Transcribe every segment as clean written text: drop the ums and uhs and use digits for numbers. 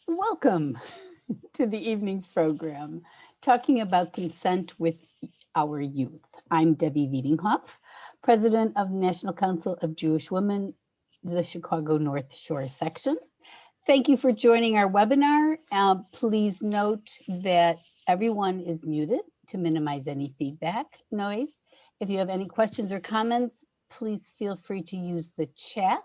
Welcome to the evening's program, talking about consent with our youth. I'm Debbie Wiedinghoff, President of National Council of Jewish Women, the Chicago North Shore section. Thank you for joining our webinar. Please note that everyone is muted to minimize any feedback noise. If you have any questions or comments, please feel free to use the chat.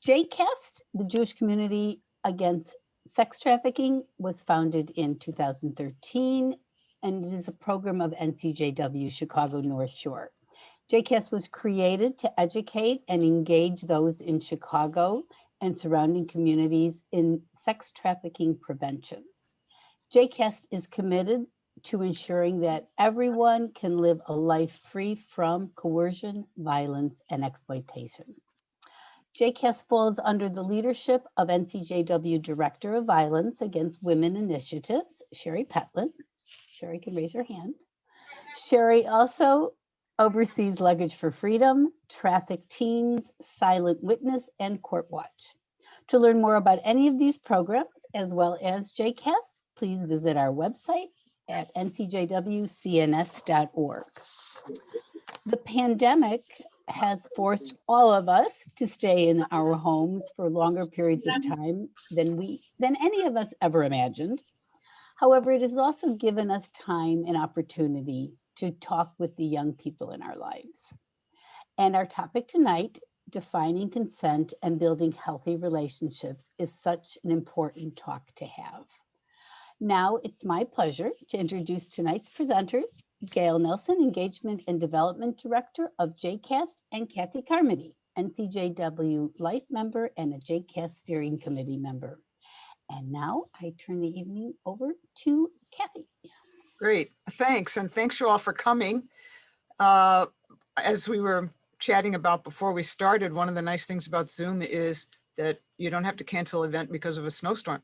JCAST, the Jewish Community Against Sex Trafficking, was founded in 2013, and it is a program of NCJW Chicago North Shore. JCAST was created to educate and engage those in Chicago and surrounding communities in sex trafficking prevention. JCAST is committed to ensuring that everyone can live a life free from coercion, violence, and exploitation. JCAST falls under the leadership of NCJW Director of Violence Against Women Initiatives, Sherry Petlin. Sherry can raise her hand. Sherry also oversees Luggage for Freedom, Trafficked Teens, Silent Witness, and Court Watch. To learn more about any of these programs, as well as JCAST, please visit our website at ncjwcns.org. The pandemic has forced all of us to stay in our homes for longer periods of time than any of us ever imagined. However, it has also given us time and opportunity to talk with the young people in our lives. And our topic tonight, defining consent and building healthy relationships, is such an important talk to have. Now it's my pleasure to introduce tonight's presenters, Gail Nelson, Engagement and Development Director of JCAST, and Kathy Carmody, NCJW Life member and a JCAST Steering Committee member. And now I turn the evening over to Kathy. Great, thanks. And thanks you all for coming. As we were chatting about before we started, one of the nice things about Zoom is that you don't have to cancel an event because of a snowstorm.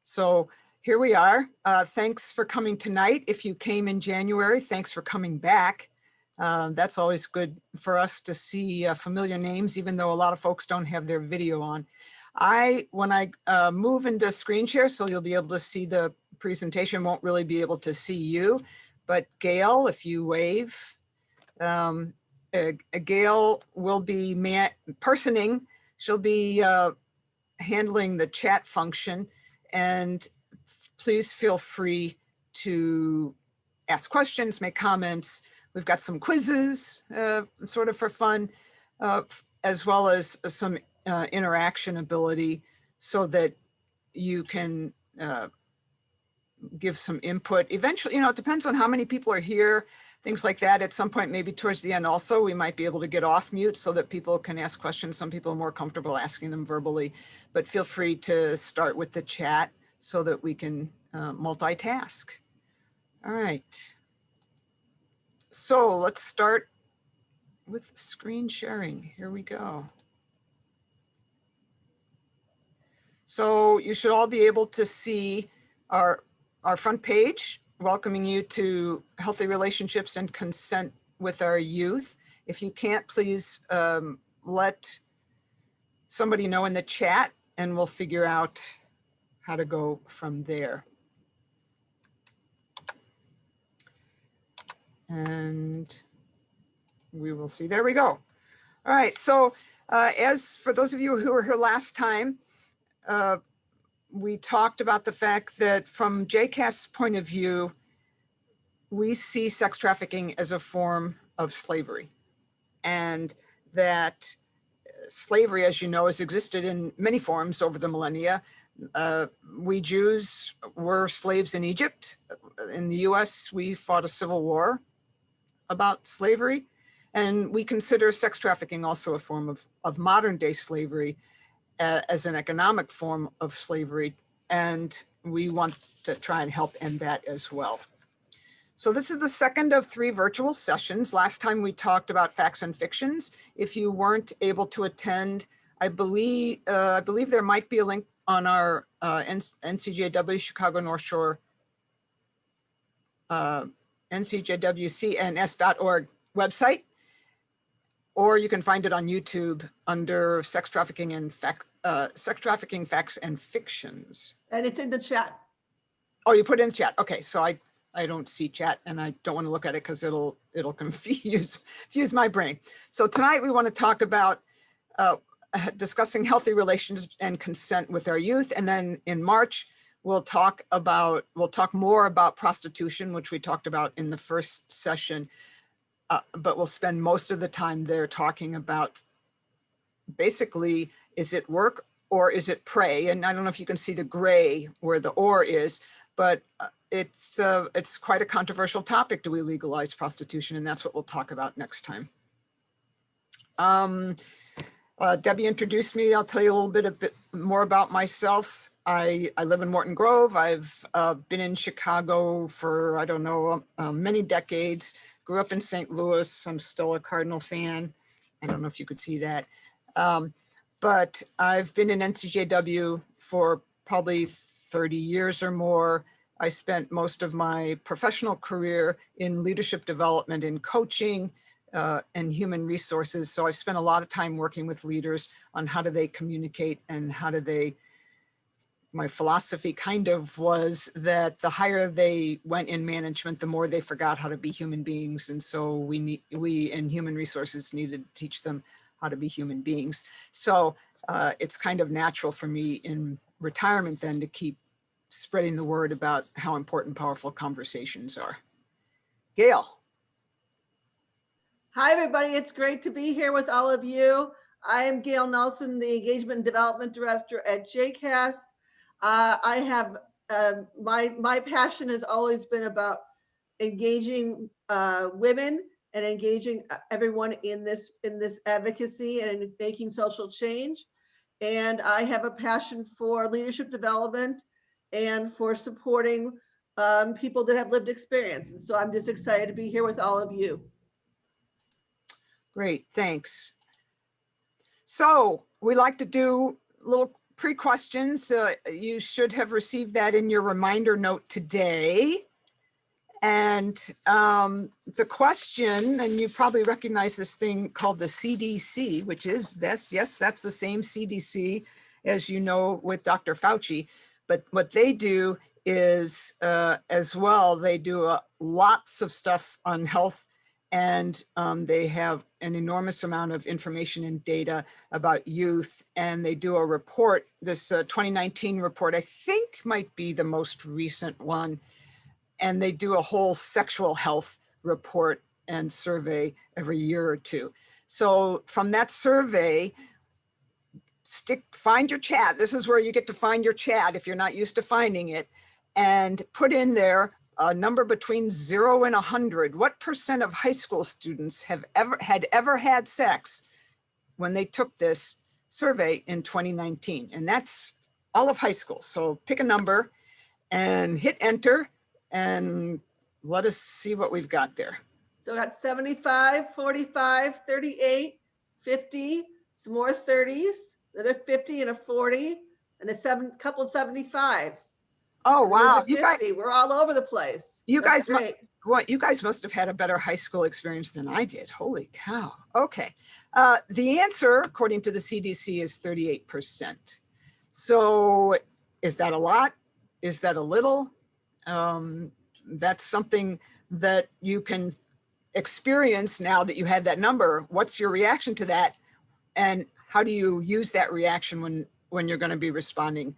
So here we are. Thanks for coming tonight. If you came in January, thanks for coming back. That's always good for us to see familiar names, even though a lot of folks don't have their video on. When I move into screen share, so you'll be able to see the presentation, won't really be able to see you, but Gail, if you wave, Gail will be personing. She'll be handling the chat function, and please feel free to ask questions, make comments. We've got some quizzes sort of for fun, as well as some interaction ability so that you can give some input. Eventually, it depends on how many people are here, things like that. At some point, maybe towards the end also, we might be able to get off mute so that people can ask questions. Some people are more comfortable asking them verbally, but feel free to start with the chat so that we can multitask. All right. So let's start with screen sharing. Here we go. So you should all be able to see our front page, welcoming you to healthy relationships and consent with our youth. If you can't, please let somebody know in the chat and we'll figure out how to go from there. And we will see, there we go. All right, so as for those of you who were here last time, we talked about the fact that from JCAST's point of view, we see sex trafficking as a form of slavery, and that slavery, as you know, has existed in many forms over the millennia. We Jews were slaves in Egypt. In the US, we fought a civil war about slavery, and we consider sex trafficking also a form of modern day slavery, as an economic form of slavery, and we want to try and help end that as well. So this is the second of 3 virtual sessions. Last time we talked about facts and fictions. If you weren't able to attend, I believe there might be a link on our NCJW Chicago North Shore, ncjwcns.org website. or you can find it on YouTube under Sex Trafficking Facts and Fictions. And it's in the chat. Oh, you put it in chat. Okay, so I don't see chat and I don't want to look at it because it'll confuse my brain. So tonight we want to talk about discussing healthy relations and consent with our youth. And then in March, we'll talk more about prostitution, which we talked about in the first session. But we'll spend most of the time there talking about basically, is it work or is it prey? And I don't know if you can see the gray where the or is, but it's quite a controversial topic. Do we legalize prostitution? And that's what we'll talk about next time. Debbie introduced me. I'll tell you a little bit more about myself. I live in Morton Grove. I've been in Chicago for, I don't know, many decades. Grew up in St. Louis. I'm still a Cardinal fan. I don't know if you could see that. But I've been in NCJW for probably 30 years or more. I spent most of my professional career in leadership development and coaching and human resources. So I've spent a lot of time working with leaders on how do they communicate and how do they, my philosophy kind of was that the higher they went in management, the more they forgot how to be human beings. And so we in human resources needed to teach them how to be human beings. So it's kind of natural for me in retirement then to keep spreading the word about how important powerful conversations are. Gail. Hi, everybody. It's great to be here with all of you. I am Gail Nelson, the Engagement and Development Director at JCAST. I have my passion has always been about engaging women and engaging everyone in this advocacy and in making social change. And I have a passion for leadership development and for supporting people that have lived experience. And so I'm just excited to be here with all of you. Great, thanks. So we like to do little pre-questions. You should have received that in your reminder note today. And the question, and you probably recognize this thing called the CDC, which is this, yes, that's the same CDC as you know with Dr. Fauci. But what they do is as well, they do lots of stuff on health, and they have an enormous amount of information and data about youth. And they do a report, this 2019 report, I think might be the most recent one. And they do a whole sexual health report and survey every year or two. So from that survey, find your chat. This is where you get to find your chat if you're not used to finding it, and put in there a number between 0 and 100. What % of high school students had ever had sex when they took this survey in 2019? And that's all of high school. So pick a number and hit enter and let us see what we've got there. So that's 75, 45, 38, 50, some more 30s, another 50 and a 40, and a couple of 75s. Oh, wow. You guys, we're all over the place. You guys must have had a better high school experience than I did. Holy cow. Okay. The answer, according to the CDC, is 38%. So is that a lot? Is that a little? That's something that you can experience now that you had that number. What's your reaction to that? And how do you use that reaction when you're going to be responding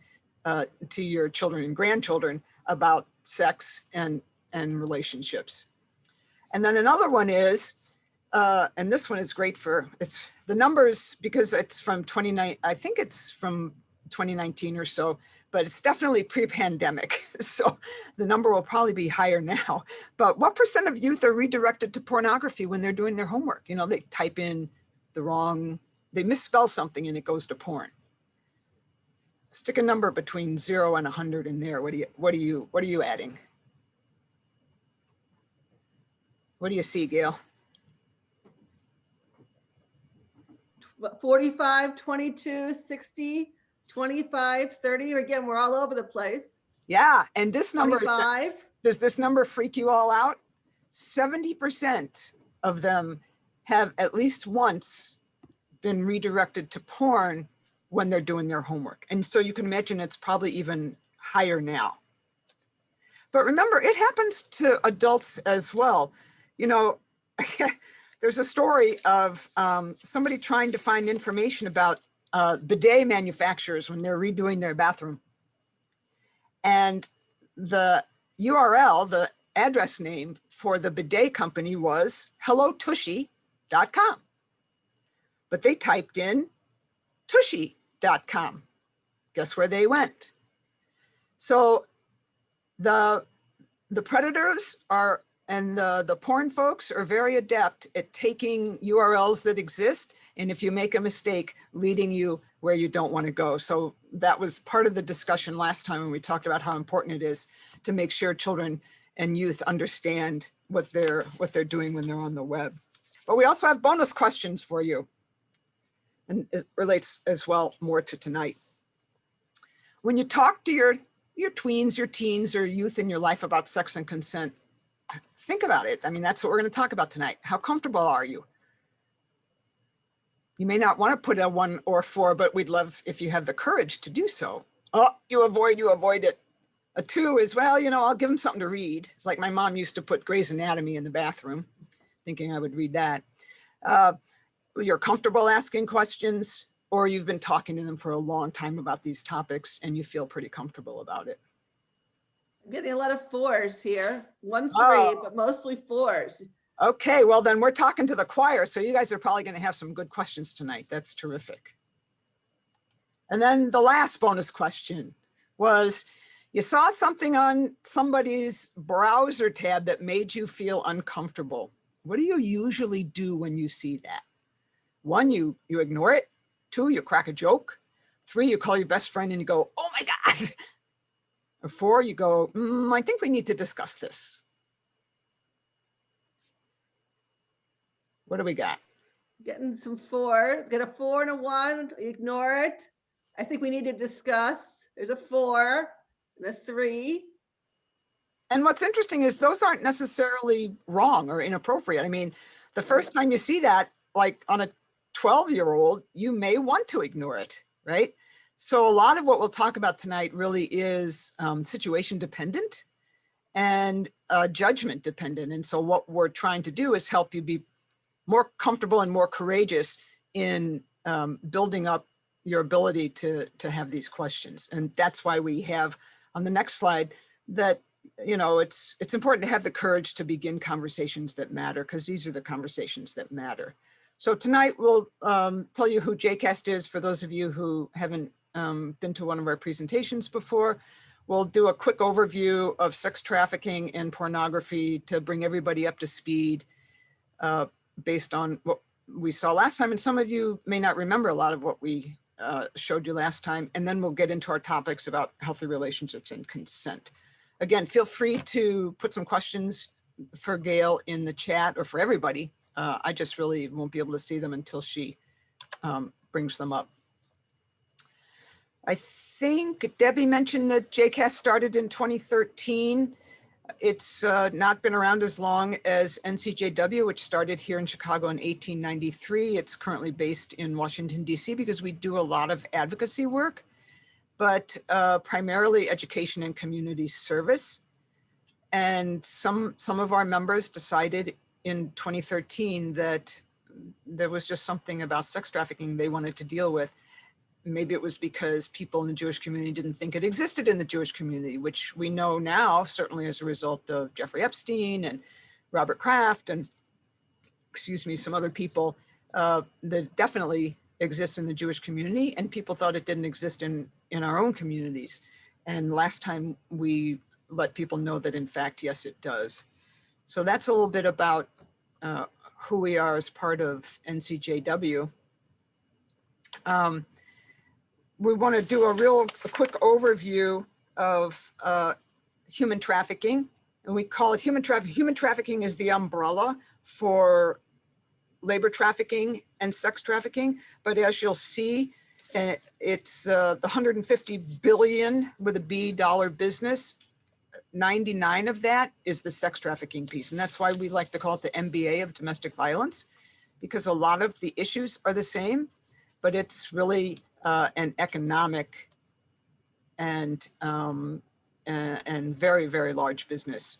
to your children and grandchildren about sex and relationships? And then another one is, and this one is great it's the numbers because it's from 29, I think it's from 2019 or so, but it's definitely pre-pandemic. So the number will probably be higher now. But what % of youth are redirected to pornography when they're doing their homework? You know, they type in they misspell something and it goes to porn. Stick a number between 0 and 100 in there. What are you adding? What do you see, Gail? 45, 22, 60, 25, 30. Again, we're all over the place. Yeah, and this number, does this number freak you all out? 70% of them have at least once been redirected to porn when they're doing their homework. And so you can imagine it's probably even higher now. But remember, it happens to adults as well. You know, there's a story of somebody trying to find information about bidet manufacturers when they're redoing their bathroom. And the URL, the address name for the bidet company was hellotushy.com. But they typed in tushy.com. Guess where they went? So the predators are, and the porn folks are very adept at taking URLs that exist, and if you make a mistake, leading you where you don't want to go. So that was part of the discussion last time when we talked about how important it is to make sure children and youth understand what they're doing when they're on the web. But we also have bonus questions for you, and it relates as well more to tonight. When you talk to your tweens, your teens, or youth in your life about sex and consent, think about it. I mean, that's what we're going to talk about tonight. How comfortable are you? You may not want to put a 1 or 4, but we'd love if you have the courage to do so. Oh, you avoid it. A 2 is, well, you know, I'll give them something to read. It's like my mom used to put Grey's Anatomy in the bathroom, thinking I would read that. You're comfortable asking questions, or you've been talking to them for a long time about these topics and you feel pretty comfortable about it. I'm getting a lot of 4s here. 1, 3, Oh. but mostly 4s. Okay, well then we're talking to the choir, so you guys are probably going to have some good questions tonight. That's terrific. And then the last bonus question was, you saw something on somebody's browser tab that made you feel uncomfortable. What do you usually do when you see that? 1, you ignore it. 2, you crack a joke. 3, you call your best friend and you go, oh my God. Or 4, you go, I think we need to discuss this. What do we got? Getting some 4. Get a 4 and a 1. Ignore it. I think we need to discuss. There's a 4 and a 3. And what's interesting is those aren't necessarily wrong or inappropriate. I mean, the first time you see that, like on a 12-year-old, you may want to ignore it, right? So a lot of what we'll talk about tonight really is situation dependent and judgment dependent. And so what we're trying to do is help you be more comfortable and more courageous in building up your ability to have these questions. And that's why we have on the next slide that, you know, it's important to have the courage to begin conversations that matter, because these are the conversations that matter. So tonight we'll tell you who JCAST is for those of you who haven't been to one of our presentations before. We'll do a quick overview of sex trafficking and pornography to bring everybody up to speed based on what we saw last time. And some of you may not remember a lot of what we showed you last time. And then we'll get into our topics about healthy relationships and consent. Again, feel free to put some questions for Gail in the chat or for everybody. I just really won't be able to see them until she brings them up. I think Debbie mentioned that JCAST started in 2013. It's not been around as long as NCJW, which started here in Chicago in 1893. It's currently based in Washington, D.C. because we do a lot of advocacy work, but primarily education and community service. And some of our members decided in 2013 that there was just something about sex trafficking they wanted to deal with. Maybe it was because people in the Jewish community didn't think it existed in the Jewish community, which we know now, certainly as a result of Jeffrey Epstein and Robert Kraft and, some other people that definitely exists in the Jewish community, and people thought it didn't exist in our own communities. And last time we let people know that in fact, yes, it does. So that's a little bit about who we are as part of NCJW. We want to do a quick overview of human trafficking, and we call it human trafficking. Human trafficking is the umbrella for labor trafficking and sex trafficking. But as you'll see, it's the 150 billion with a B dollar business. 99 of that is the sex trafficking piece. And that's why we like to call it the MBA of domestic violence, because a lot of the issues are the same, but it's really an economic and very, very large business.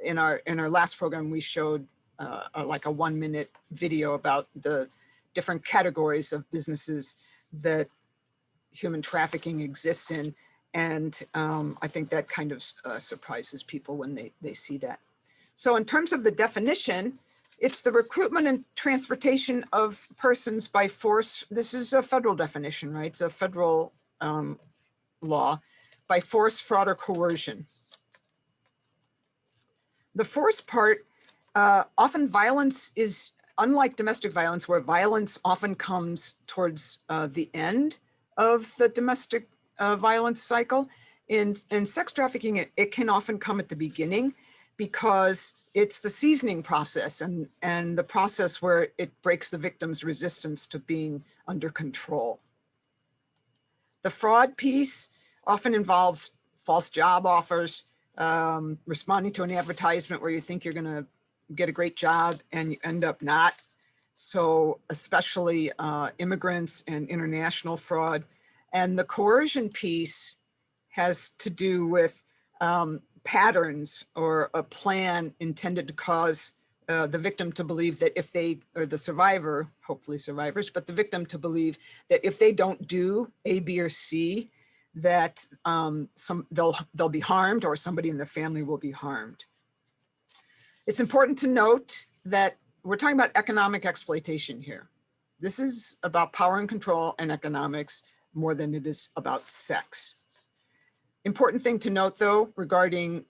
In our last program, we showed like a 1-minute video about the different categories of businesses that human trafficking exists in. And I think that kind of surprises people when they see that. So in terms of the definition, it's the recruitment and transportation of persons by force. This is a federal definition, right? It's a federal law, by force, fraud, or coercion. The force part, often violence is, unlike domestic violence, where violence often comes towards the end of the domestic violence cycle. In sex trafficking, it can often come at the beginning, because it's the seasoning process and the process where it breaks the victim's resistance to being under control. The fraud piece often involves false job offers, responding to an advertisement where you think you're going to get a great job and you end up not. So especially immigrants and international fraud. And the coercion piece has to do with patterns or a plan intended to cause the victim to believe that if they, or the survivor, hopefully survivors, but the victim to believe that if they don't do A, B, or C, that they'll be harmed, or somebody in their family will be harmed. It's important to note that we're talking about economic exploitation here. This is about power and control and economics more than it is about sex. Important thing to note, though, regarding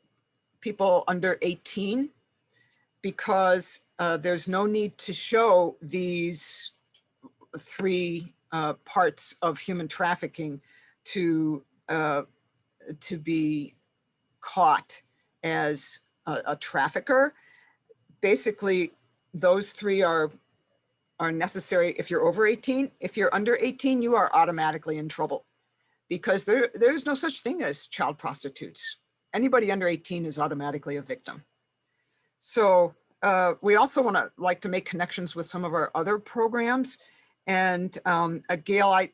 people under 18, because there's no need to show these 3 parts of human trafficking to be caught as a trafficker. Basically, those 3 are necessary if you're over 18. If you're under 18, you are automatically in trouble, because there's no such thing as child prostitutes. Anybody under 18 is automatically a victim. So we also like to make connections with some of our other programs. And Gail,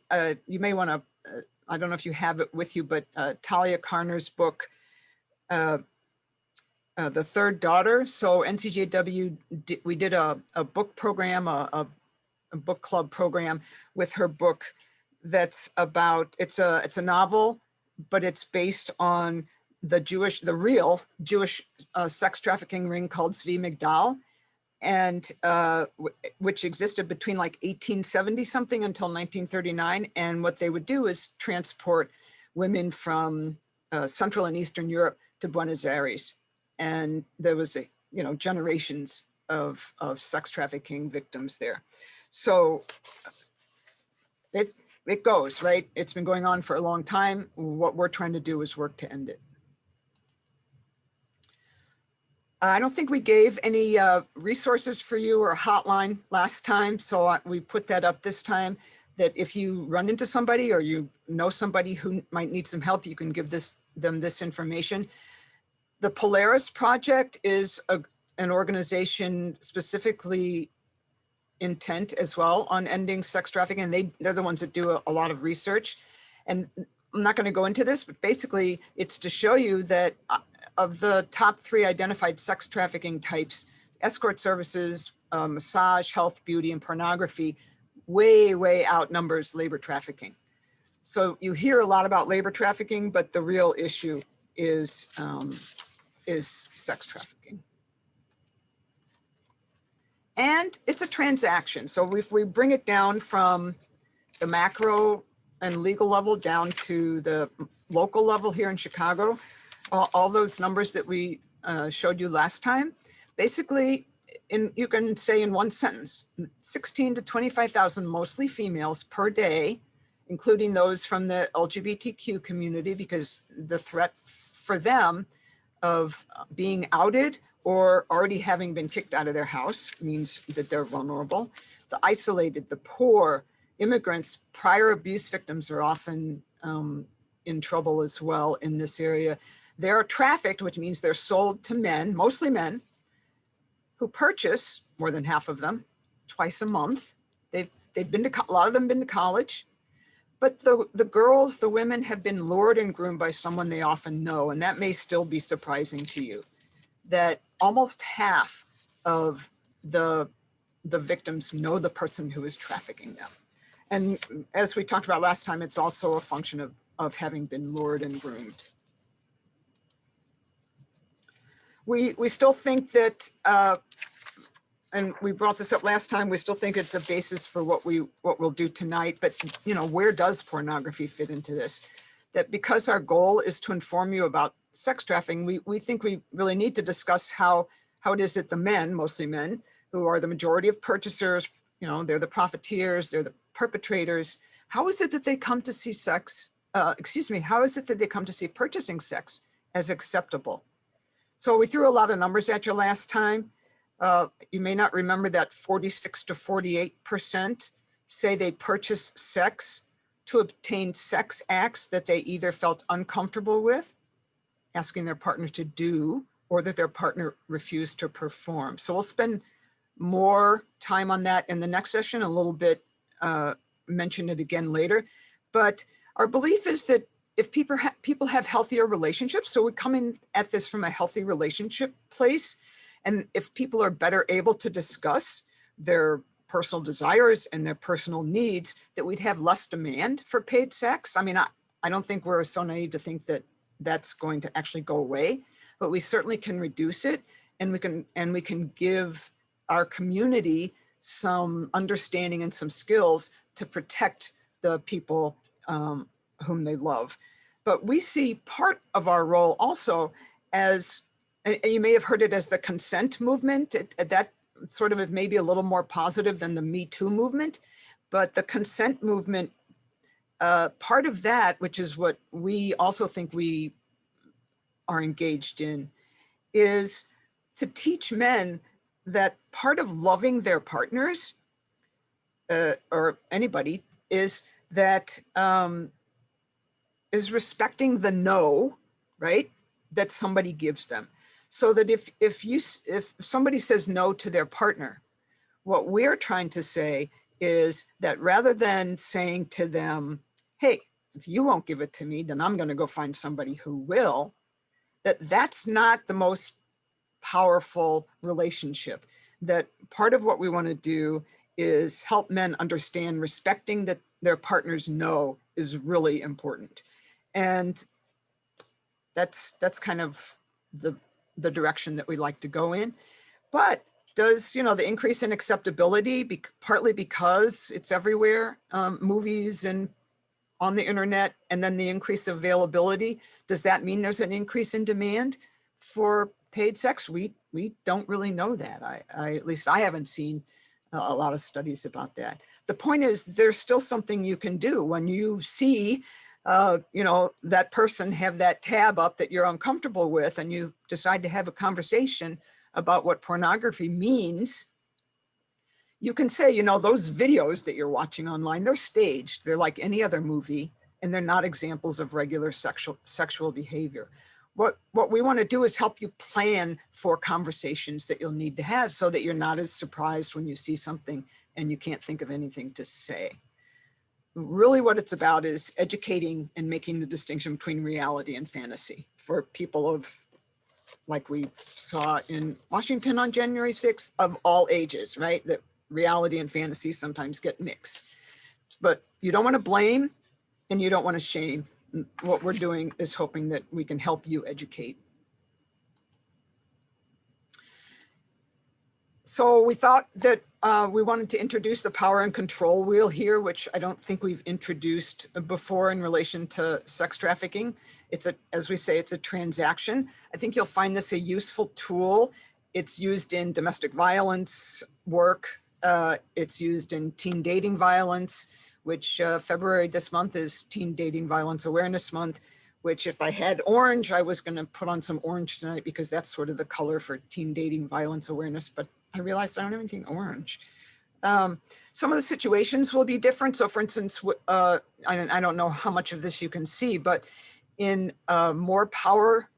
you may want to, I don't know if you have it with you, but Talia Karner's book, The Third Daughter. So NCJW, we did a book program, a book club program with her book that's about, it's a novel, but it's based on the real Jewish sex trafficking ring called Zvi Migdal, and which existed between like 1870 something until 1939. And what they would do is transport women from Central and Eastern Europe to Buenos Aires. And there was generations of sex trafficking victims there. So it goes, right? It's been going on for a long time. What we're trying to do is work to end it. I don't think we gave any resources for you or a hotline last time, so we put that up this time, that if you run into somebody or you know somebody who might need some help, you can give them this information. The Polaris Project is an organization specifically intent as well on ending sex trafficking, and they're the ones that do a lot of research. And I'm not going to go into this, but basically it's to show you that of the top 3 identified sex trafficking types, escort services, massage, health, beauty, and pornography way outnumbers labor trafficking. So you hear a lot about labor trafficking, but the real issue is sex trafficking. And it's a transaction. So if we bring it down from the macro and legal level down to the local level here in Chicago, all those numbers that we showed you last time, basically, you can say in one sentence, 16 to 25,000, mostly females per day, including those from the LGBTQ community, because the threat for them of being outed or already having been kicked out of their house means that they're vulnerable. The isolated, the poor, immigrants, prior abuse victims are often in trouble as well in this area. They're trafficked, which means they're sold to men, mostly men, who purchase, more than half of them, twice a month. They've been to, a lot of them been to college, but the girls, the women have been lured and groomed by someone they often know. And that may still be surprising to you, that almost half of the victims know the person who is trafficking them. And as we talked about last time, it's also a function of having been lured and groomed. We still think that, and we brought this up last time, we still think it's a basis for what we'll do tonight. But where does pornography fit into this? That because our goal is to inform you about sex trafficking, we think we really need to discuss how it is that the men, mostly men, who are the majority of purchasers, they're the profiteers, they're the perpetrators. How is it that they come to see sex? How is it that they come to see purchasing sex as acceptable? So we threw a lot of numbers at you last time. You may not remember that 46 to 48% say they purchase sex to obtain sex acts that they either felt uncomfortable with, asking their partner to do, or that their partner refused to perform. So we'll spend more time on that in the next session, a little bit, mention it again later. But our belief is that if people have healthier relationships, so we come in at this from a healthy relationship place, and if people are better able to discuss their personal desires and their personal needs, that we'd have less demand for paid sex. I mean, I don't think we're so naive to think that that's going to actually go away, but we certainly can reduce it, and we can give our community some understanding and some skills to protect the people whom they love. But we see part of our role also as, and you may have heard it as the consent movement. That sort of maybe a little more positive than the Me Too movement, but the consent movement, part of that, which is what we also think we are engaged in, is to teach men that part of loving their partners or anybody is that is respecting the no, right, that somebody gives them. So that if somebody says no to their partner, what we're trying to say is that rather than saying to them, hey, if you won't give it to me, then I'm going to go find somebody who will, that's not the most powerful relationship. That part of what we want to do is help men understand respecting that their partner's no is really important. And that's kind of the direction that we like to go in. But does, the increase in acceptability, partly because it's everywhere, movies and on the internet, and then the increase of availability, does that mean there's an increase in demand for paid sex? We don't really know that. At least I haven't seen a lot of studies about that. The point is, there's still something you can do when you see that person have that tab up that you're uncomfortable with, and you decide to have a conversation about what pornography means. You can say, those videos that you're watching online, they're staged. They're like any other movie, and they're not examples of regular sexual behavior. What we want to do is help you plan for conversations that you'll need to have so that you're not as surprised when you see something and you can't think of anything to say. Really what it's about is educating and making the distinction between reality and fantasy for people of, like we saw in Washington on January 6th, of all ages, right? That reality and fantasy sometimes get mixed. But you don't want to blame and you don't want to shame. What we're doing is hoping that we can help you educate. So we thought that we wanted to introduce the power and control wheel here, which I don't think we've introduced before in relation to sex trafficking. As we say, it's a transaction. I think you'll find this a useful tool. It's used in domestic violence work. It's used in teen dating violence, which February this month is Teen Dating Violence Awareness Month, which if I had orange, I was going to put on some orange tonight because that's sort of the color for teen dating violence awareness, but I realized I don't have anything orange. Some of the situations will be different. So for instance, I don't know how much of this you can see, but in more power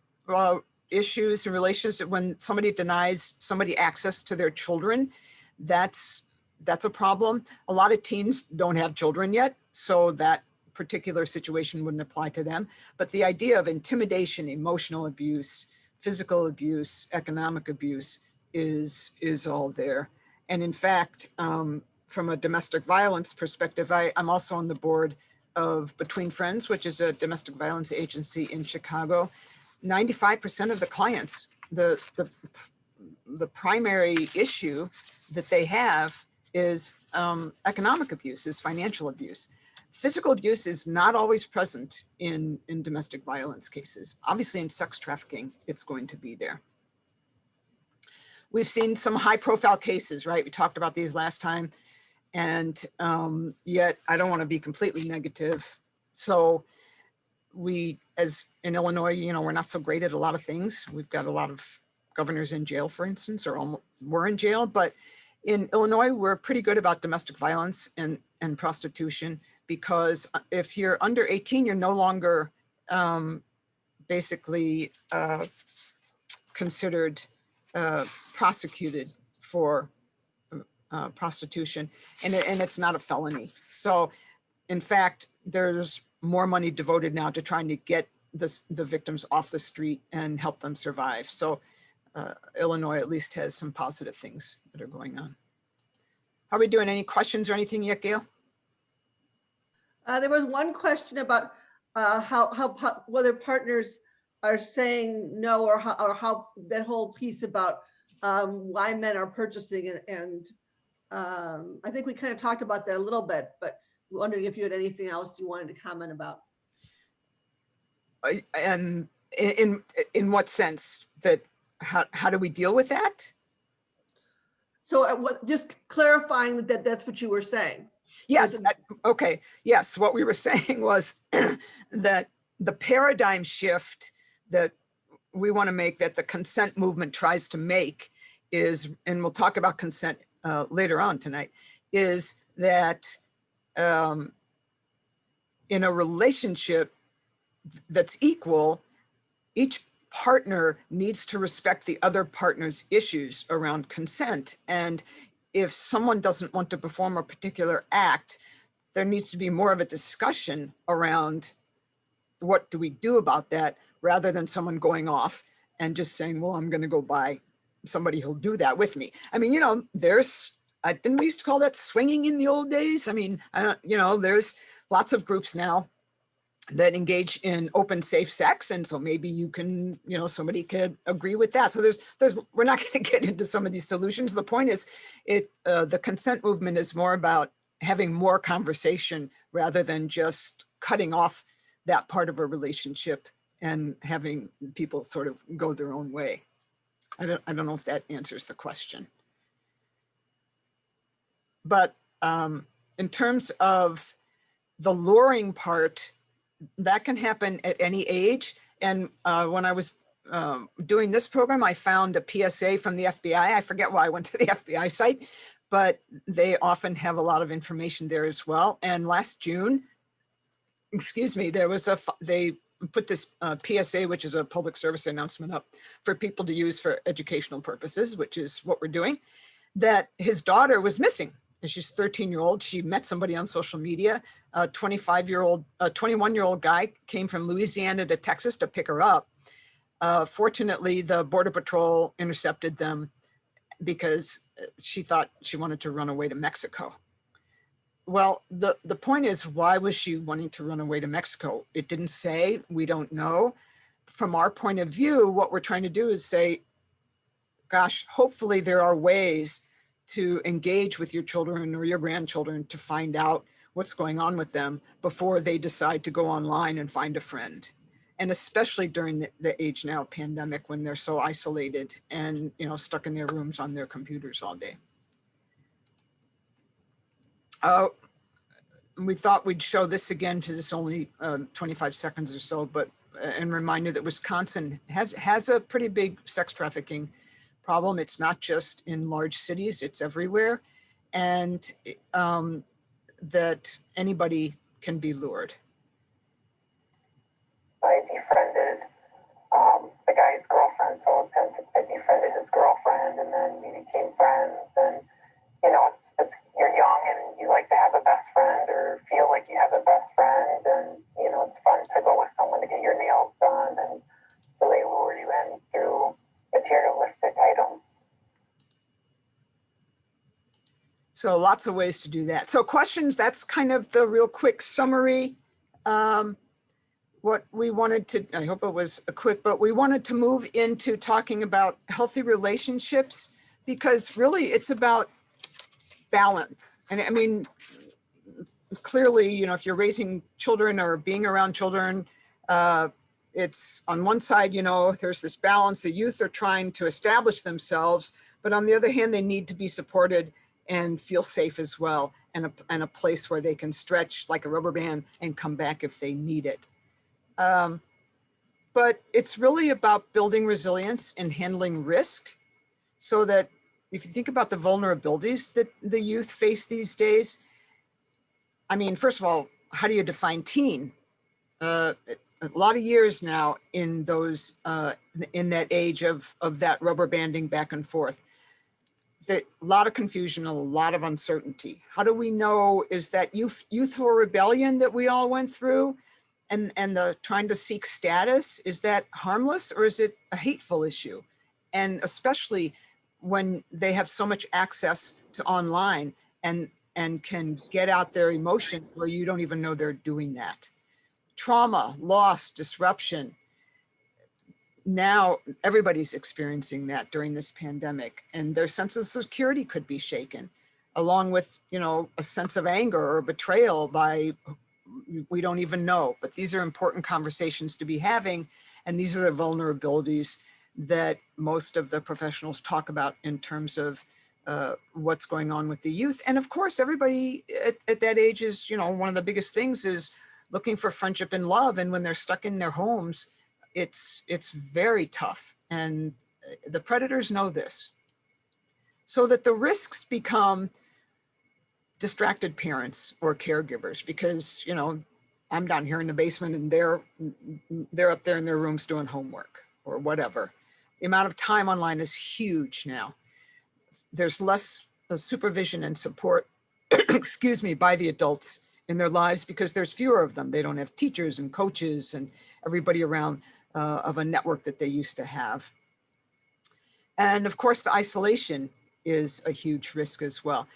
issues and relationships, when somebody denies somebody access to their children, that's that's a problem. A lot of teens don't have children yet, so that particular situation wouldn't apply to them. But the idea of intimidation, emotional abuse, physical abuse, economic abuse is all there. And in fact, from a domestic violence perspective, I'm also on the board of Between Friends, which is a domestic violence agency in Chicago. 95% of the clients, the primary issue that they have is economic abuse, is financial abuse. Physical abuse is not always present in domestic violence cases. Obviously, in sex trafficking, it's going to be there. We've seen some high profile cases, right? We talked about these last time. And yet I don't want to be completely negative. So we, as in Illinois, we're not so great at a lot of things. We've got a lot of governors in jail, for instance, or were in jail. But in Illinois, we're pretty good about domestic violence and prostitution, because if you're under 18, you're no longer basically considered prosecuted for prostitution, and it's not a felony. So in fact, there's more money devoted now to trying to get the victims off the street and help them survive. So Illinois at least has some positive things that are going on. How are we doing? Any questions or anything yet, Gail? There was one question about whether partners are saying no, or how that whole piece about why men are purchasing, and I think we kind of talked about that a little bit, but wondering if you had anything else you wanted to comment about. And in what sense? That how do we deal with that? So just clarifying that that's what you were saying. Yes. Okay. Yes. What we were saying was that the paradigm shift that we want to make, that the consent movement tries to make, is, and we'll talk about consent later on tonight, is that in a relationship that's equal, each partner needs to respect the other partner's issues around consent. And if someone doesn't want to perform a particular act, there needs to be more of a discussion around what do we do about that, rather than someone going off and just saying, well, I'm going to go buy somebody who'll do that with me. I mean, there's, didn't we used to call that swinging in the old days? I mean, there's lots of groups now that engage in open, safe sex. And so maybe you can, somebody could agree with that. So we're not going to get into some of these solutions. The point is, the consent movement is more about having more conversation rather than just cutting off that part of a relationship and having people sort of go their own way. I don't know if that answers the question. But in terms of the luring part, that can happen at any age. And when I was doing this program, I found a PSA from the FBI. I forget why I went to the FBI site, but they often have a lot of information there as well. And last June, there was they put this PSA, which is a public service announcement, up for people to use for educational purposes, which is what we're doing, that his daughter was missing. And she's 13-year-old. She met somebody on social media. A 21-year-old guy came from Louisiana to Texas to pick her up. Fortunately, the Border Patrol intercepted them because she thought she wanted to run away to Mexico. Well, the point is, why was she wanting to run away to Mexico? It didn't say, we don't know. From our point of view, what we're trying to do is say, gosh, hopefully there are ways to engage with your children or your grandchildren to find out what's going on with them before they decide to go online and find a friend. And especially during the age now pandemic, when they're so isolated and stuck in their rooms on their computers all day. We thought we'd show this again because it's only 25 seconds or so, but and remind you that Wisconsin has a pretty big sex trafficking problem. It's not just in large cities, it's everywhere. And that anybody can be lured. I befriended the guy's girlfriend, so I befriended his girlfriend, and then we became friends. And it's So lots of ways to do that. So questions, that's kind of the real quick summary. What we wanted to, I hope it was a quick, but we wanted to move into talking about healthy relationships, because really it's about balance. And I mean, clearly, you know, if you're raising children or being around children, it's on one side, you know, there's this balance. The youth are trying to establish themselves, but on the other hand, they need to be supported and feel safe as well, and a place where they can stretch like a rubber band and come back if they need it. But it's really about building resilience and handling risk, so that if you think about the vulnerabilities that the youth face these days, I mean, first of all, how do you define teen? A lot of years now in those, in that age of that rubber banding back and forth. A lot of confusion, a lot of uncertainty. How do we know, is that youthful rebellion that we all went through and the trying to seek status, is that harmless or is it a hateful issue? And especially when they have so much access to online and can get out their emotion where you don't even know they're doing that. Trauma, loss, disruption. Now everybody's experiencing that during this pandemic, and their sense of security could be shaken, along with, you know, a sense of anger or betrayal by, we don't even know. But these are important conversations to be having, and these are the vulnerabilities that most of the professionals talk about in terms of what's going on with the youth. And of course, everybody at that age is, you know, one of the biggest things is looking for friendship and love. And when they're stuck in their homes, it's very tough. And the predators know this. So that the risks become distracted parents or caregivers, because, you know, I'm down here in the basement and they're up there in their rooms doing homework or whatever. The amount of time online is huge now. There's less supervision and support, excuse me, by the adults in their lives, because there's fewer of them. They don't have teachers and coaches and everybody around of a network that they used to have. And of course, the isolation is a huge risk as well.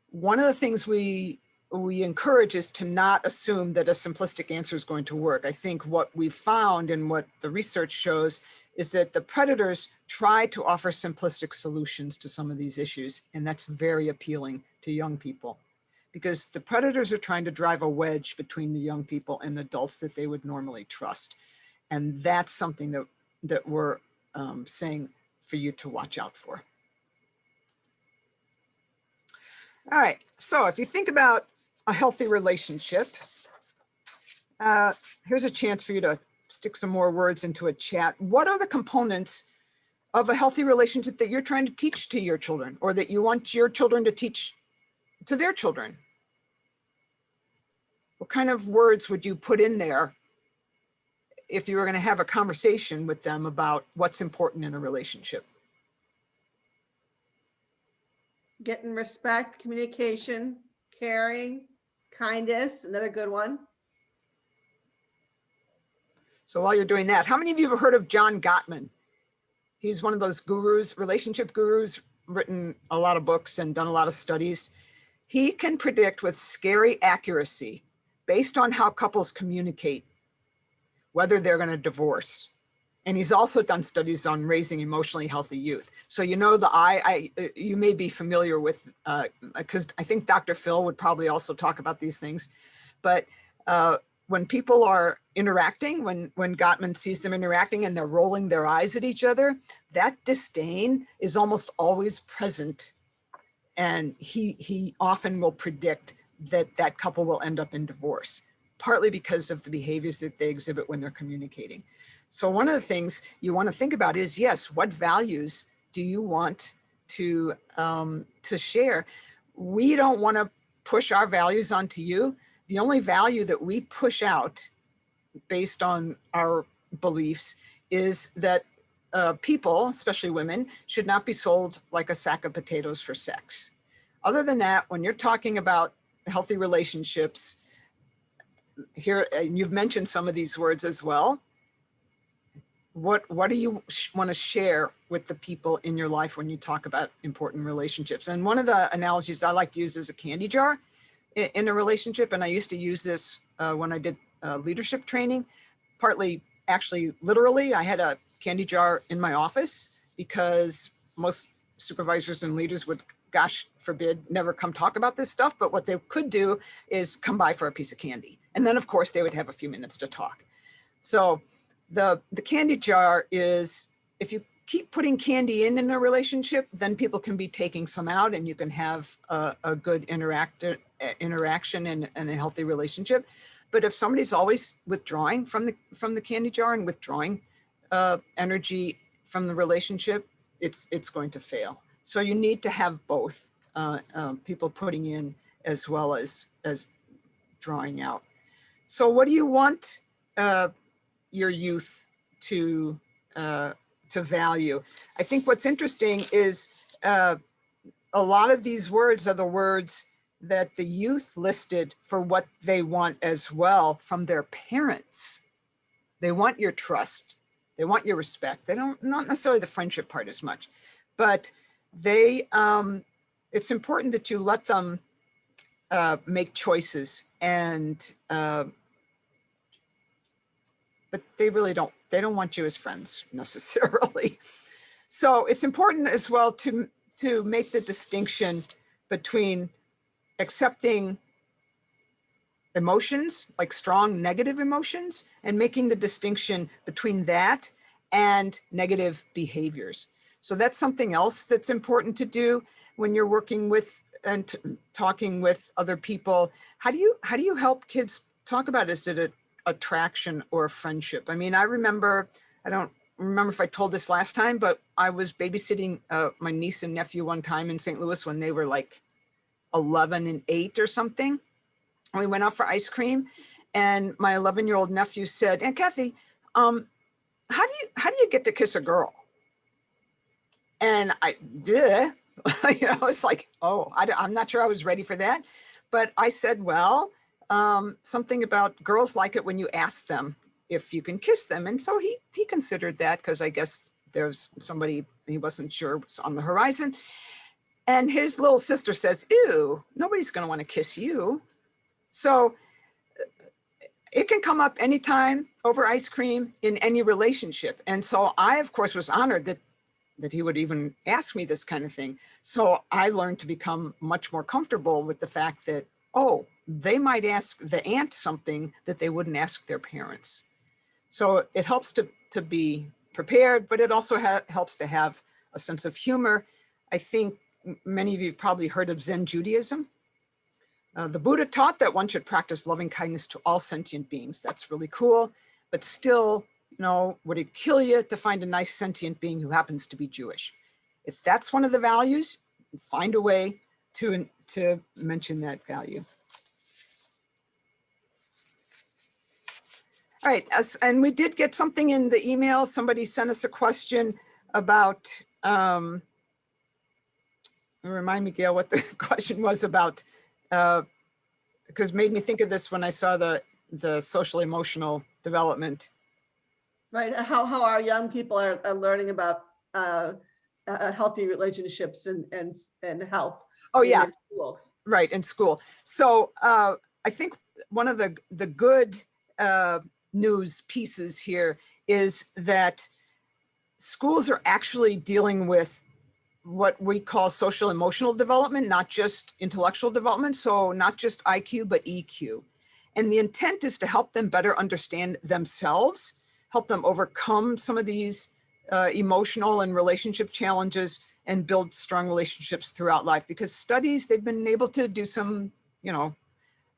One of the things we encourage is to not assume that a simplistic answer is going to work. I think what we've found and what the research shows is that the predators try to offer simplistic solutions to some of these issues. And that's very appealing to young people, because the predators are trying to drive a wedge between the young people and the adults that they would normally trust. And that's something that we're saying for you to watch out for. All right, so if you think about a healthy relationship, here's a chance for you to stick some more words into a chat. What are the components of a healthy relationship that you're trying to teach to your children, or that you want your children to teach to their children? What kind of words would you put in there if you were going to have a conversation with them about what's important in a relationship? Getting respect, communication, caring, kindness, another good one. So while you're doing that, how many of you have heard of John Gottman? He's one of those gurus, relationship gurus, written a lot of books and done a lot of studies. He can predict with scary accuracy, based on how couples communicate, whether they're going to divorce. And he's also done studies on raising emotionally healthy youth. So, you know, you may be familiar with, because I think Dr. Phil would probably also talk about these things. But when people are interacting, when Gottman sees them interacting and they're rolling their eyes at each other, that disdain is almost always present. And he often will predict that couple will end up in divorce, partly because of the behaviors that they exhibit when they're communicating. So one of the things you want to think about is, yes, what values do you want to share? We don't want to push our values onto you. The only value that we push out based on our beliefs is that people, especially women, should not be sold like a sack of potatoes for sex. Other than that, when you're talking about healthy relationships, here, and you've mentioned some of these words as well, what do you want to share with the people in your life when you talk about important relationships? And one of the analogies I like to use is a candy jar in a relationship. And I used to use this when I did leadership training, partly actually literally. I had a candy jar in my office because most supervisors and leaders would, gosh forbid, never come talk about this stuff. But what they could do is come by for a piece of candy. And then of course they would have a few minutes to talk. So the candy jar is, if you keep putting candy in a relationship, then people can be taking some out and you can have a good interaction and a healthy relationship. But if somebody's always withdrawing from the candy jar and withdrawing energy from the relationship, it's going to fail. So you need to have both people putting in as well as drawing out. So what do you want your youth to value? I think what's interesting is a lot of these words are the words that the youth listed for what they want as well from their parents. They want your trust. They want your respect. They don't, not necessarily the friendship part as much, but they, it's important that you let them make choices and, but they really don't, they don't want you as friends necessarily. So it's important as well to make the distinction between accepting emotions, like strong negative emotions, and making the distinction between that and negative behaviors. So that's something else that's important to do when you're working with and talking with other people. How do you help kids talk about, is it an attraction or a friendship? I mean, I remember, I don't remember if I told this last time, but I was babysitting my niece and nephew one time in St. Louis when they were like 11 and 8 or something. And we went out for ice cream, and my 11-year-old nephew said, "Aunt Kathy, how do you get to kiss a girl?" And I did, it's like, oh, I'm not sure I was ready for that. But I said, well, something about girls like it when you ask them if you can kiss them. And so he considered that, because I guess there's somebody he wasn't sure was on the horizon. And his little sister says, "Ew, nobody's going to want to kiss you." So it can come up anytime over ice cream in any relationship. And so I, of course, was honored that he would even ask me this kind of thing. So I learned to become much more comfortable with the fact that, oh, they might ask the aunt something that they wouldn't ask their parents. So it helps to be prepared, but it also helps to have a sense of humor. I think many of you have probably heard of Zen Judaism. The Buddha taught that one should practice loving kindness to all sentient beings. That's really cool, but still, would it kill you to find a nice sentient being who happens to be Jewish? If that's one of the values, find a way to mention that value. All right, and we did get something in the email. Somebody sent us a question about, remind me, Gail, what the question was about, because made me think of this when I saw the social emotional development. Right, how our young people are learning about healthy relationships and health. Oh yeah, in schools. Right, in school. So I think one of the good news pieces here is that schools are actually dealing with what we call social emotional development, not just intellectual development. So not just IQ, but EQ. And the intent is to help them better understand themselves, help them overcome some of these emotional and relationship challenges, and build strong relationships throughout life. Because studies, they've been able to do some,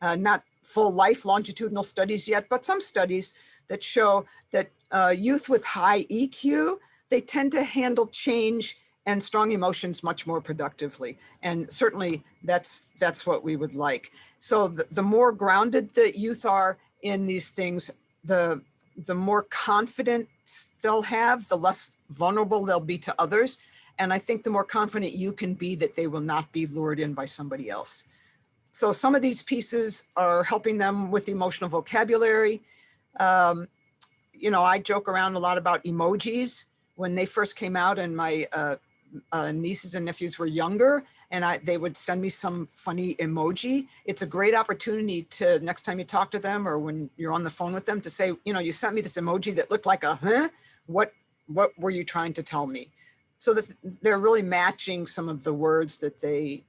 not full life longitudinal studies yet, but some studies that show that youth with high EQ, they tend to handle change and strong emotions much more productively. And certainly that's what we would like. So the more grounded the youth are in these things, the more confidence they'll have, the less vulnerable they'll be to others. And I think the more confident you can be that they will not be lured in by somebody else. So some of these pieces are helping them with emotional vocabulary. you know, I joke around a lot about emojis. When they first came out and my nieces and nephews were younger, and they would send me some funny emoji. It's a great opportunity to, next time you talk to them or when you're on the phone with them, to say, you know, you sent me this emoji that looked like a, huh? What were you trying to tell me? So that they're really matching some of the words that they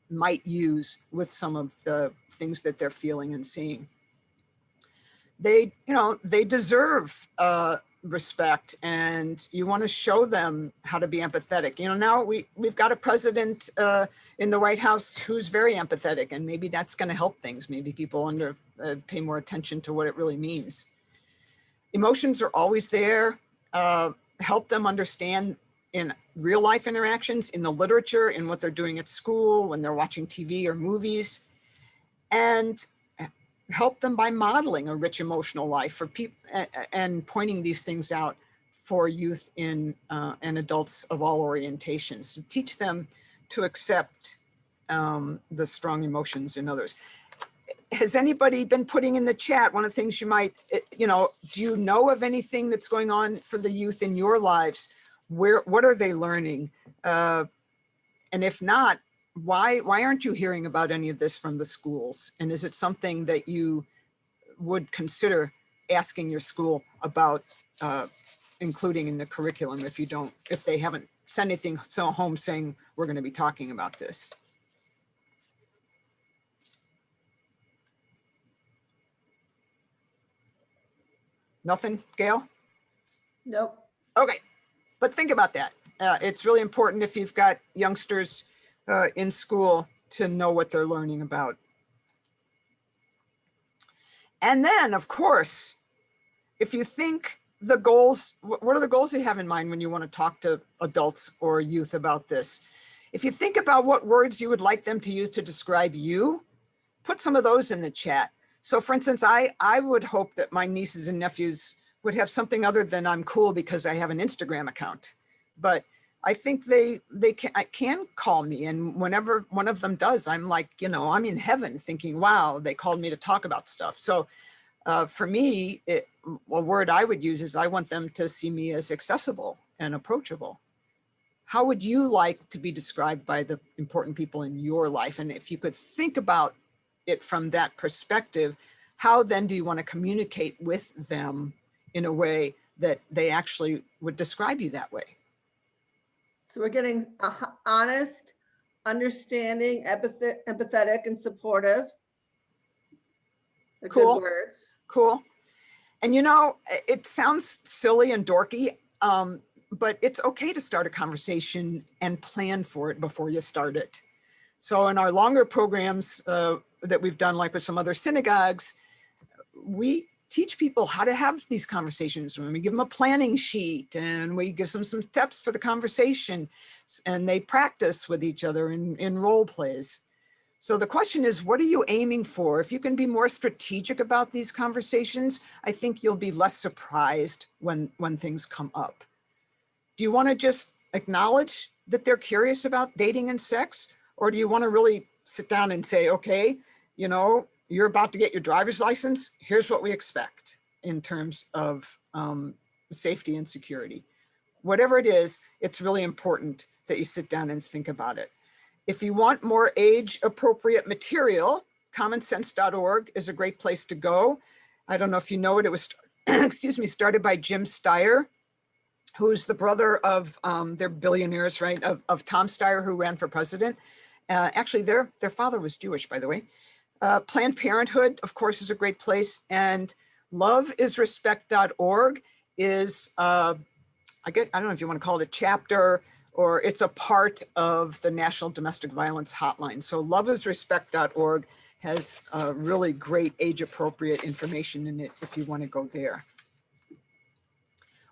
might use with some of the things that they're feeling and seeing. They, you know, they deserve respect, and you want to show them how to be empathetic. You know, now we've got a president in the White House who's very empathetic, and maybe that's going to help things. Maybe people pay more attention to what it really means. Emotions are always there. Help them understand in real life interactions, in the literature, in what they're doing at school, when they're watching TV or movies, and help them by modeling a rich emotional life for people and pointing these things out for youth and adults of all orientations. To teach them to accept the strong emotions in others. Has anybody been putting in the chat, one of the things you might, you know, do you know of anything that's going on for the youth in your lives? What are they learning? And if not, why aren't you hearing about any of this from the schools? And is it something that you would consider asking your school about including in the curriculum if they haven't sent anything home saying we're going to be talking about this? Nothing, Gail? Nope. Okay, but think about that. It's really important if you've got youngsters in school to know what they're learning about. And then, of course, if you think the goals, what are the goals you have in mind when you want to talk to adults or youth about this? If you think about what words you would like them to use to describe you, put some of those in the chat. So for instance, I would hope that my nieces and nephews would have something other than I'm cool because I have an Instagram account. But I think they can call me, and whenever one of them does, I'm like, you know, I'm in heaven thinking, wow, they called me to talk about stuff. So for me, a word I would use is I want them to see me as accessible and approachable. How would you like to be described by the important people in your life? And if you could think about it from that perspective, how then do you want to communicate with them in a way that they actually would describe you that way? So we're getting honest, understanding, empathetic, and supportive. Cool. Good words. Cool. And you know, it sounds silly and dorky, but it's okay to start a conversation and plan for it before you start it. So in our longer programs that we've done, like with some other synagogues, we teach people how to have these conversations. When we give them a planning sheet and we give them some steps for the conversation, and they practice with each other in role plays. So the question is, what are you aiming for? If you can be more strategic about these conversations, I think you'll be less surprised when things come up. Do you want to just acknowledge that they're curious about dating and sex? Or do you want to really sit down and say, okay, you know, you're about to get your driver's license. Here's what we expect in terms of safety and security. Whatever it is, it's really important that you sit down and think about it. If you want more age-appropriate material, commonsense.org is a great place to go. I don't know if you know it. It was, excuse me, started by Jim Steyer, who's the brother of, they're billionaires, right, of Tom Steyer, who ran for president. Actually, their father was Jewish, by the way. Planned Parenthood, of course, is a great place. And loveisrespect.org is, I don't know if you want to call it a chapter, or it's a part of the National Domestic Violence Hotline. So loveisrespect.org has really great age-appropriate information in it if you want to go there.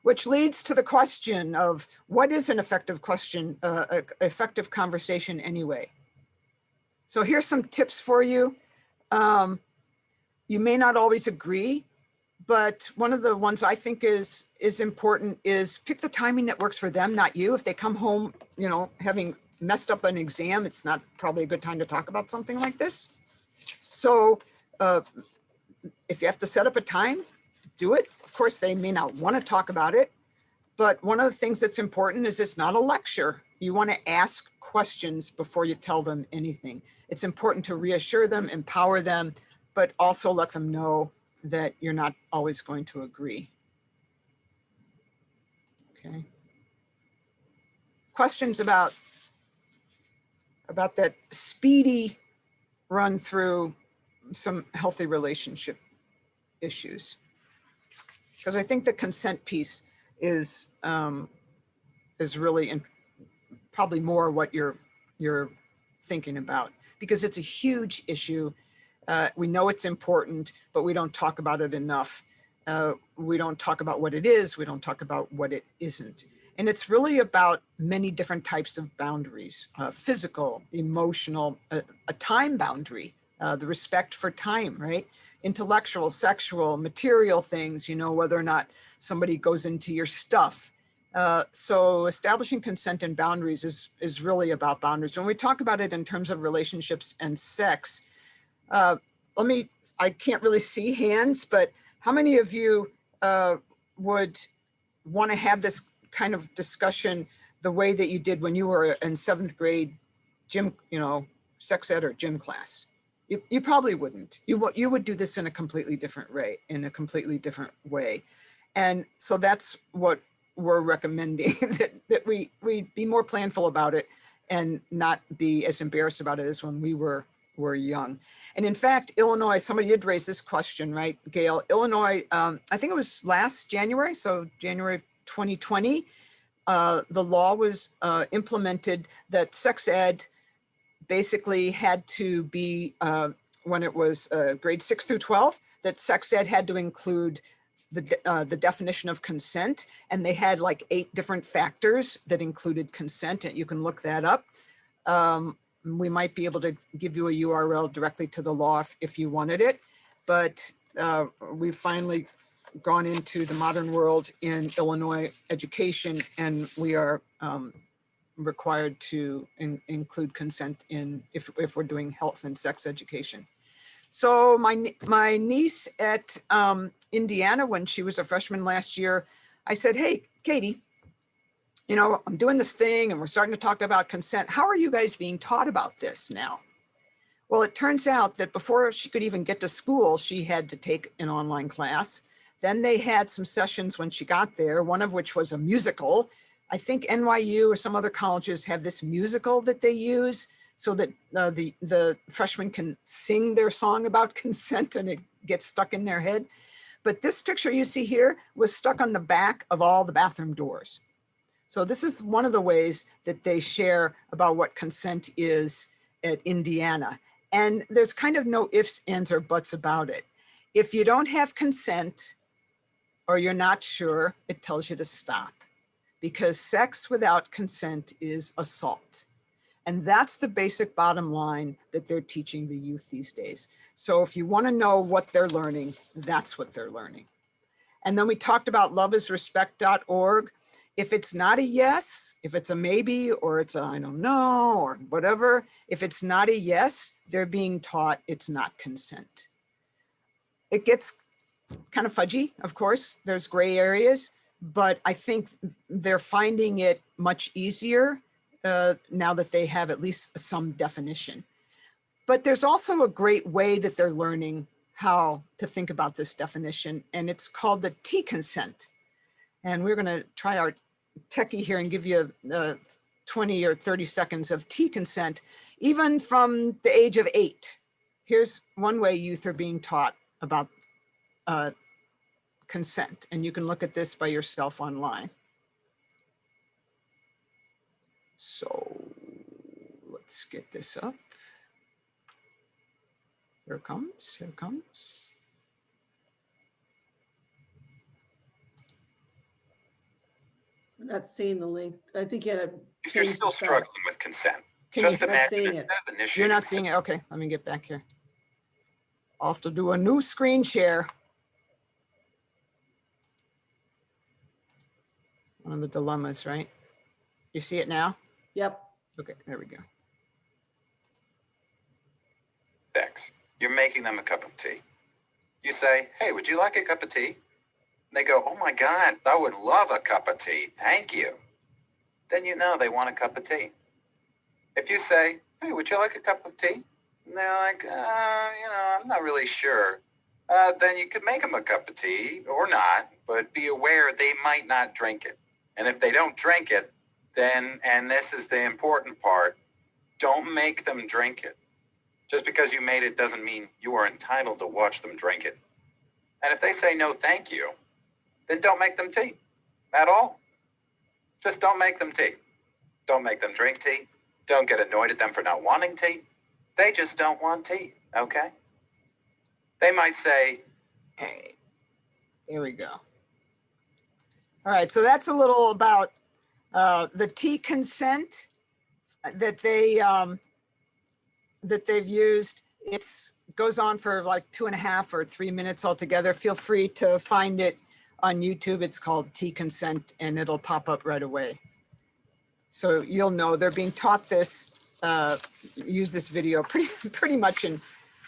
Which leads to the question of what is an effective effective conversation anyway? So here's some tips for you. You may not always agree, but one of the ones I think is important is pick the timing that works for them, not you. If they come home, you know, having messed up an exam, it's not probably a good time to talk about something like this. So if you have to set up a time, do it. Of course, they may not want to talk about it, but one of the things that's important is it's not a lecture. You want to ask questions before you tell them anything. It's important to reassure them, empower them, but also let them know that you're not always going to agree. Okay. Questions about that speedy run through some healthy relationship issues? Because I think the consent piece is really probably more what you're thinking about, because it's a huge issue. We know it's important, but we don't talk about it enough. We don't talk about what it is. We don't talk about what it isn't. And it's really about many different types of boundaries, physical, emotional, a time boundary, the respect for time, right? Intellectual, sexual, material things, whether or not somebody goes into your stuff. So establishing consent and boundaries is really about boundaries. When we talk about it in terms of relationships and sex, I can't really see hands, but how many of you would want to have this kind of discussion the way that you did when you were in 7th grade gym, sex ed or gym class? You probably wouldn't. You would do this in a completely different way. And so that's what we're recommending, that we be more planful about it and not be as embarrassed about it as when we were young. And in fact, Illinois, somebody did raise this question, right, Gail? Illinois, I think it was last January, so January of 2020, the law was implemented that sex ed basically had to be, when it was grade 6 through 12, that sex ed had to include the definition of consent, and they had like 8 different factors that included consent, and you can look that up. We might be able to give you a URL directly to the law if you wanted it, but we've finally gone into the modern world in Illinois education, and we are required to include consent if we're doing health and sex education. So my niece at Indiana, when she was a freshman last year, I said, "Hey, Katie, I'm doing this thing and we're starting to talk about consent. How are you guys being taught about this now?" Well, it turns out that before she could even get to school, she had to take an online class. Then they had some sessions when she got there, one of which was a musical. I think NYU or some other colleges have this musical that they use so that the freshmen can sing their song about consent and it gets stuck in their head. But this picture you see here was stuck on the back of all the bathroom doors. So this is one of the ways that they share about what consent is at Indiana. And there's kind of no ifs, ands, or buts about it. If you don't have consent or you're not sure, it tells you to stop, because sex without consent is assault. And that's the basic bottom line that they're teaching the youth these days. So if you want to know what they're learning, that's what they're learning. And then we talked about loveisrespect.org. If it's not a yes, if it's a maybe, or it's a I don't know, or whatever, if it's not a yes, they're being taught it's not consent. It gets kind of fudgy, of course, there's gray areas, but I think they're finding it much easier now that they have at least some definition. But there's also a great way that they're learning how to think about this definition, and it's called the T-consent. And we're going to try our techie here and give you 20 or 30 seconds of T-consent, even from the age of 8. Here's one way youth are being taught about consent, and you can look at this by yourself online. So let's get this up. Here it comes, here it comes. I'm not seeing the link. I think you had to If you're change still the spell. struggling with consent, Can just you, Not imagine seeing instead it. of initiating you're not seeing it? Okay, let me get back here. I'll have to do a new screen share. One of the dilemmas, right? You see it now? Yep. Okay, there we go. sex, you're making them a cup of tea. You say, "Hey, would you like a cup of tea?" they go, oh my God, I would love a cup of tea. Thank you. Then you know they want a cup of tea. If you say, hey, would you like a cup of tea? And they're like, I'm not really sure. Then you could make them a cup of tea or not, but be aware they might not drink it. And if they don't drink it, then, and this is the important part, don't make them drink it. Just because you made it doesn't mean you are entitled to watch them drink it. And if they say no, thank you, then don't make them tea at all. Just don't make them tea. Don't make them drink tea. Don't get annoyed at them for not wanting tea. They just don't want tea, okay? They might say, Hey, here we go. All right, so that's a little about the tea consent that they've used. It goes on for like 2.5 or 3 minutes altogether. Feel free to find it on YouTube. It's called Tea Consent, and it'll pop up right away. So you'll know they're being taught this, use this video pretty much in,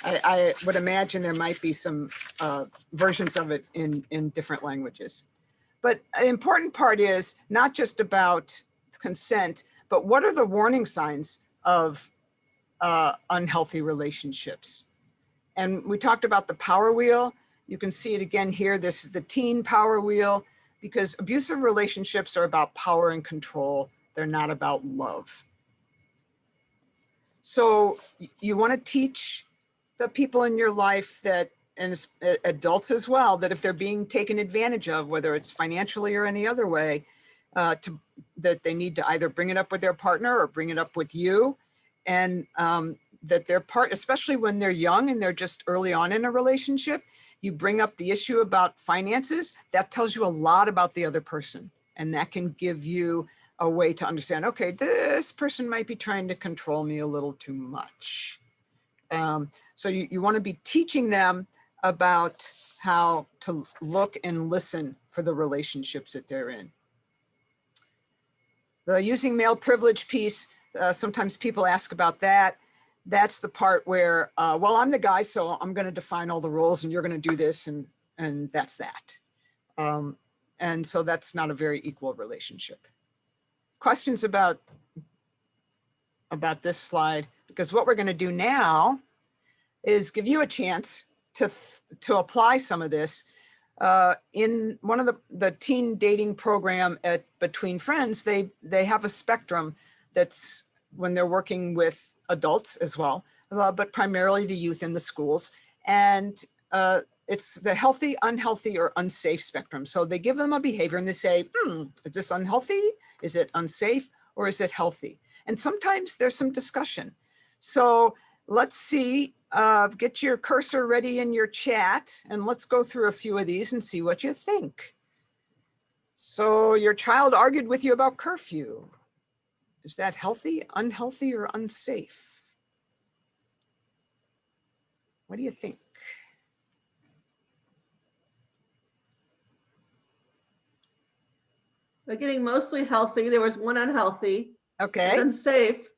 I would imagine there might be some versions of it in different languages. But an important part is not just about consent, but what are the warning signs of unhealthy relationships? And we talked about the power wheel. You can see it again here. This is the teen power wheel, because abusive relationships are about power and control. They're not about love. So you want to teach the people in your life that, and adults as well, that if they're being taken advantage of, whether it's financially or any other way, that they need to either bring it up with their partner or bring it up with you. And that their part, especially when they're young and they're just early on in a relationship, you bring up the issue about finances, that tells you a lot about the other person. And that can give you a way to understand, okay, this person might be trying to control me a little too much. So you want to be teaching them about how to look and listen for the relationships that they're in. The using male privilege piece, sometimes people ask about that. That's the part where, well, I'm the guy, so I'm going to define all the roles and you're going to do this, and that's that. And so that's not a very equal relationship. Questions about this slide, because what we're going to do now is give you a chance to apply some of this. In one of the teen dating program at Between Friends, they have a spectrum that's when they're working with adults as well, but primarily the youth in the schools. And it's the healthy, unhealthy, or unsafe spectrum. So they give them a behavior and they say, is this unhealthy? Is it unsafe? Or is it healthy? And sometimes there's some discussion. So let's see, get your cursor ready in your chat and let's go through a few of these and see what you think. So your child argued with you about curfew. Is that healthy, unhealthy, or unsafe? What do you think? They're getting mostly healthy. There was one unhealthy. Okay. It's unsafe.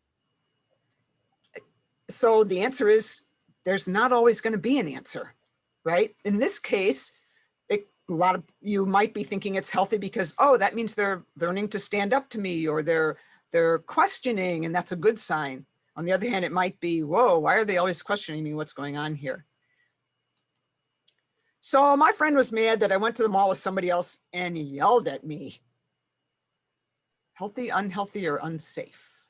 So the answer is there's not always going to be an answer, right? In this case, a lot of you might be thinking it's healthy because, oh, that means they're learning to stand up to me, or they're questioning, and that's a good sign. On the other hand, it might be, whoa, why are they always questioning me? What's going on here? So my friend was mad that I went to the mall with somebody else and he yelled at me. Healthy, unhealthy, or unsafe?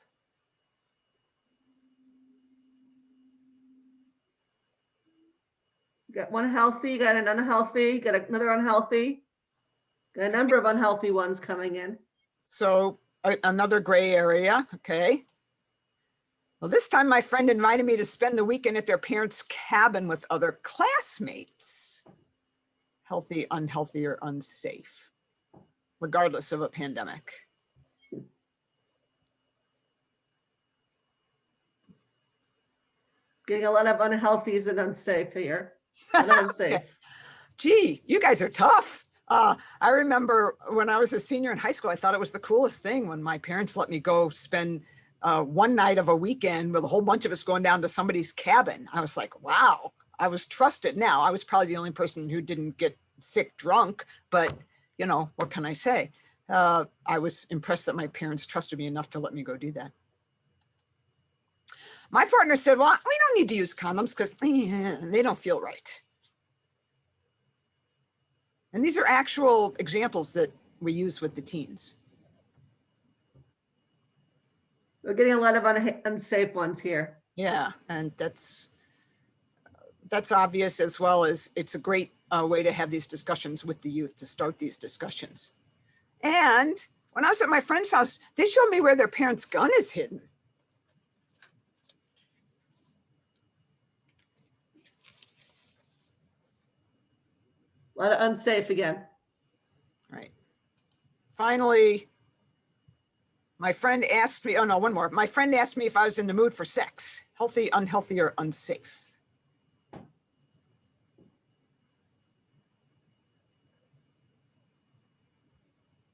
Got one healthy, got an unhealthy, got another unhealthy, got a number of unhealthy ones coming in. So another gray area, okay. Well, this time my friend invited me to spend the weekend at their parents' cabin with other classmates. Healthy, unhealthy, or unsafe, regardless of a pandemic. Getting a lot of unhealthies and unsafe here. And unsafe. Gee, you guys are tough. I remember when I was a senior in high school, I thought it was the coolest thing when my parents let me go spend one night of a weekend with a whole bunch of us going down to somebody's cabin. I was like, wow, I was trusted. Now, I was probably the only person who didn't get sick drunk, but you know, what can I say? I was impressed that my parents trusted me enough to let me go do that. My partner said, well, we don't need to use condoms because they don't feel right. And these are actual examples that we use with the teens. We're getting a lot of unsafe ones here. Yeah, and that's obvious, as well as it's a great way to have these discussions with the youth, to start these discussions. And when I was at my friend's house, they showed me where their parents' gun is hidden. A lot of unsafe again. Right. Finally, my friend asked me, oh no, one more. My friend asked me if I was in the mood for sex, healthy, unhealthy, or unsafe.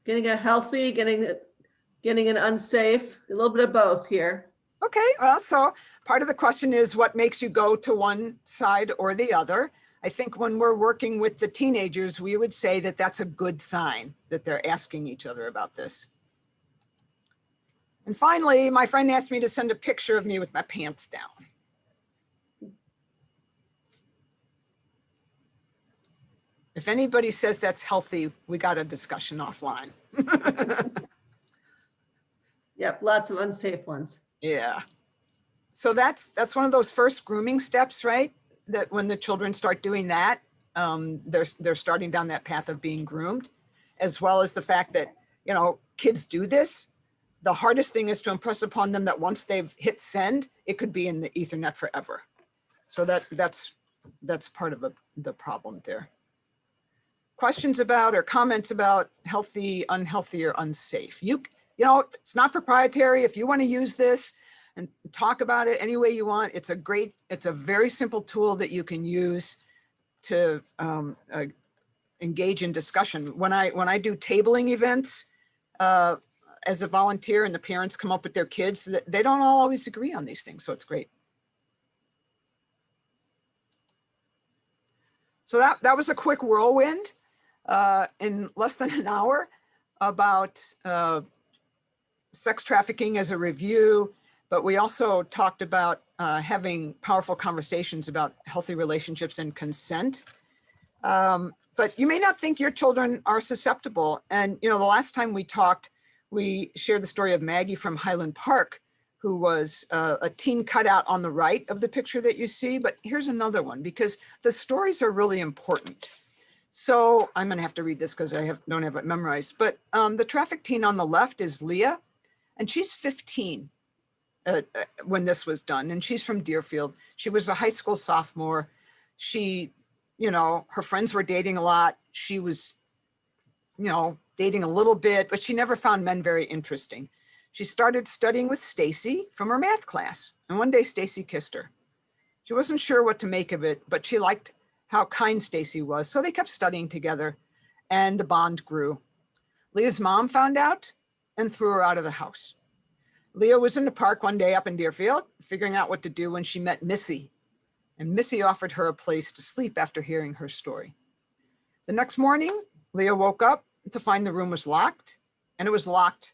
Getting a healthy, getting an unsafe, a little bit of both here. Okay, well, so part of the question is what makes you go to one side or the other? I think when we're working with the teenagers, we would say that that's a good sign that they're asking each other about this. And finally, my friend asked me to send a picture of me with my pants down. If anybody says that's healthy, we got a discussion offline. Yep, lots of unsafe ones. Yeah. So that's one of those first grooming steps, right? That when the children start doing that, they're starting down that path of being groomed, as well as the fact that, you know, kids do this. The hardest thing is to impress upon them that once they've hit send, it could be in the Ethernet forever. So that's part of the problem there. Questions about or comments about healthy, unhealthy, or unsafe? You know, it's not proprietary. If you want to use this and talk about it any way you want, it's a very simple tool that you can use to engage in discussion. When I do tabling events as a volunteer and the parents come up with their kids, they don't all always agree on these things. So it's great. So that was a quick whirlwind in less than an hour about sex trafficking as a review, but we also talked about having powerful conversations about healthy relationships and consent. But you may not think your children are susceptible. And, you know, the last time we talked, we shared the story of Maggie from Highland Park, who was a teen cutout on the right of the picture that you see. But here's another one, because the stories are really important. So I'm going to have to read this because I don't have it memorized. But the trafficked teen on the left is Leah, and she's 15 when this was done. And she's from Deerfield. She was a high school sophomore. She, you know, her friends were dating a lot. She was, you know, dating a little bit, but she never found men very interesting. She started studying with Stacy from her math class. And one day Stacy kissed her. She wasn't sure what to make of it, but she liked how kind Stacy was. So they kept studying together and the bond grew. Leah's mom found out and threw her out of the house. Leah was in the park one day up in Deerfield, figuring out what to do when she met Missy. And Missy offered her a place to sleep after hearing her story. The next morning, Leah woke up to find the room was locked, and it was locked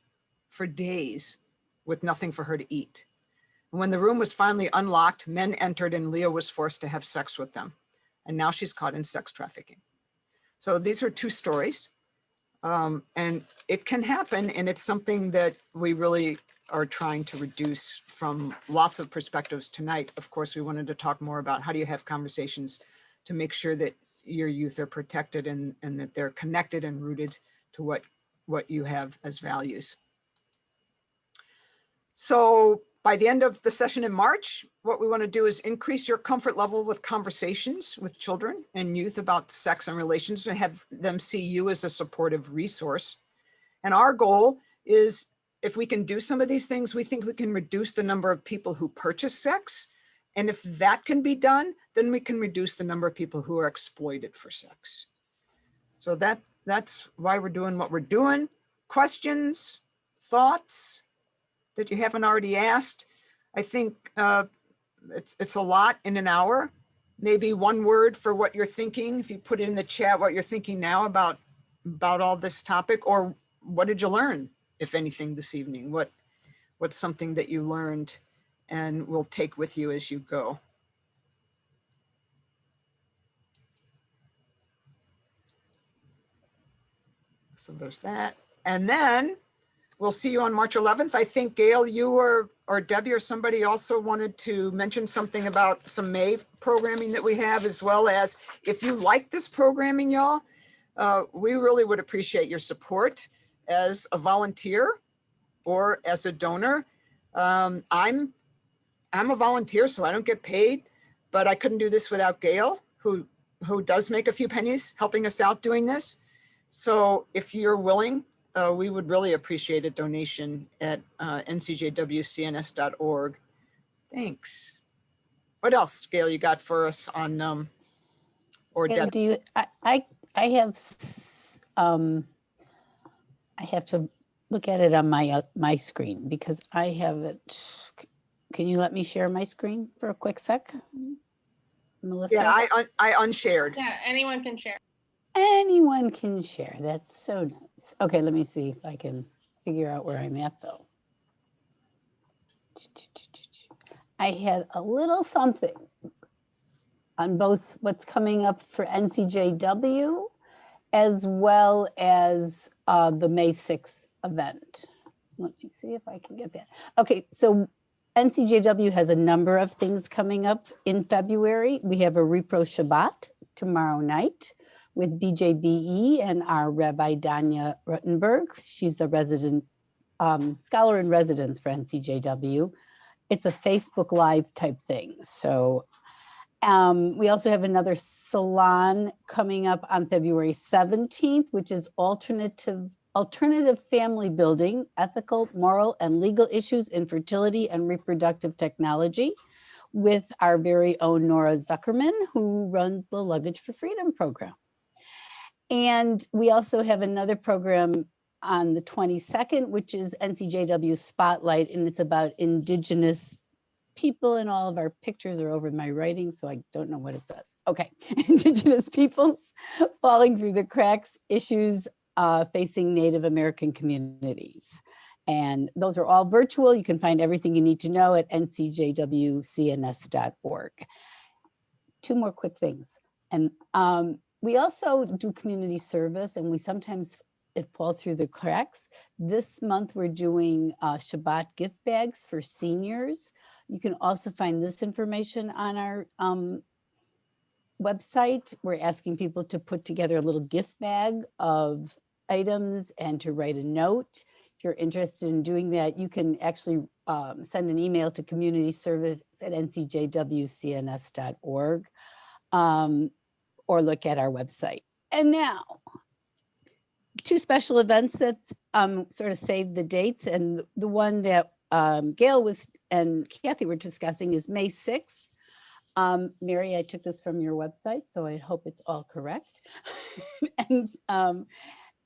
for days with nothing for her to eat. And when the room was finally unlocked, men entered and Leah was forced to have sex with them. And now she's caught in sex trafficking. So these are two stories. And it can happen, and it's something that we really are trying to reduce from lots of perspectives tonight. Of course, we wanted to talk more about how do you have conversations to make sure that your youth are protected and that they're connected and rooted to what you have as values. So by the end of the session in March, what we want to do is increase your comfort level with conversations with children and youth about sex and relations, and have them see you as a supportive resource. And our goal is, if we can do some of these things, we think we can reduce the number of people who purchase sex. And if that can be done, then we can reduce the number of people who are exploited for sex. So that's why we're doing what we're doing. Questions, thoughts that you haven't already asked? I think it's a lot in an hour. maybe one word for what you're thinking, if you put it in the chat, what you're thinking now about all this topic, or what did you learn, if anything, this evening? What's something that you learned and will take with you as you go? So there's that. And then we'll see you on March 11th. I think Gail, you or Debbie or somebody also wanted to mention something about some May programming that we have, as well as if you like this programming, y'all, we really would appreciate your support as a volunteer or as a donor. I'm a volunteer, so I don't get paid, but I couldn't do this without Gail, who does make a few pennies helping us out doing this. So if you're willing, we would really appreciate a donation at ncjwcns.org. Thanks. What else, Gail, you got for us on, or Yeah, Deb? do you, I have to look at it on my screen because I have it. Can you let me share my screen for a quick sec, Melissa? Yeah, I unshared. Yeah, anyone can share. Anyone can share. That's so nice. Okay, let me see if I can figure out where I'm at though. I had a little something on both what's coming up for NCJW as well as the May 6th event. Let me see if I can get that. Okay, so NCJW has a number of things coming up in February. We have a Repro Shabbat tomorrow night with BJBE and our Rabbi Danya Ruttenberg. She's the resident scholar in residence for NCJW. It's a Facebook Live type thing. So we also have another salon coming up on February 17th, which is alternative family building, ethical, moral, and legal issues in fertility and reproductive technology, with our very own Nora Zuckerman, who runs the Luggage for Freedom program. And we also have another program on the 22nd, which is NCJW Spotlight, and it's about Indigenous people, and all of our pictures are over my writing, so I don't know what it says. Okay, Indigenous peoples falling through the cracks, issues facing Native American communities. And those are all virtual. You can find everything you need to know at ncjwcns.org. Two more quick things. And we also do community service, and we sometimes, it falls through the cracks. This month, we're doing Shabbat gift bags for seniors. You can also find this information on our website. We're asking people to put together a little gift bag of items and to write a note. If you're interested in doing that, you can actually send an email to communityservice@ncjwcns.org or look at our website. And now, two special events that sort of saved the dates, and the one that Gail and Kathy were discussing is May 6th. Mary, I took this from your website, so I hope it's all correct. And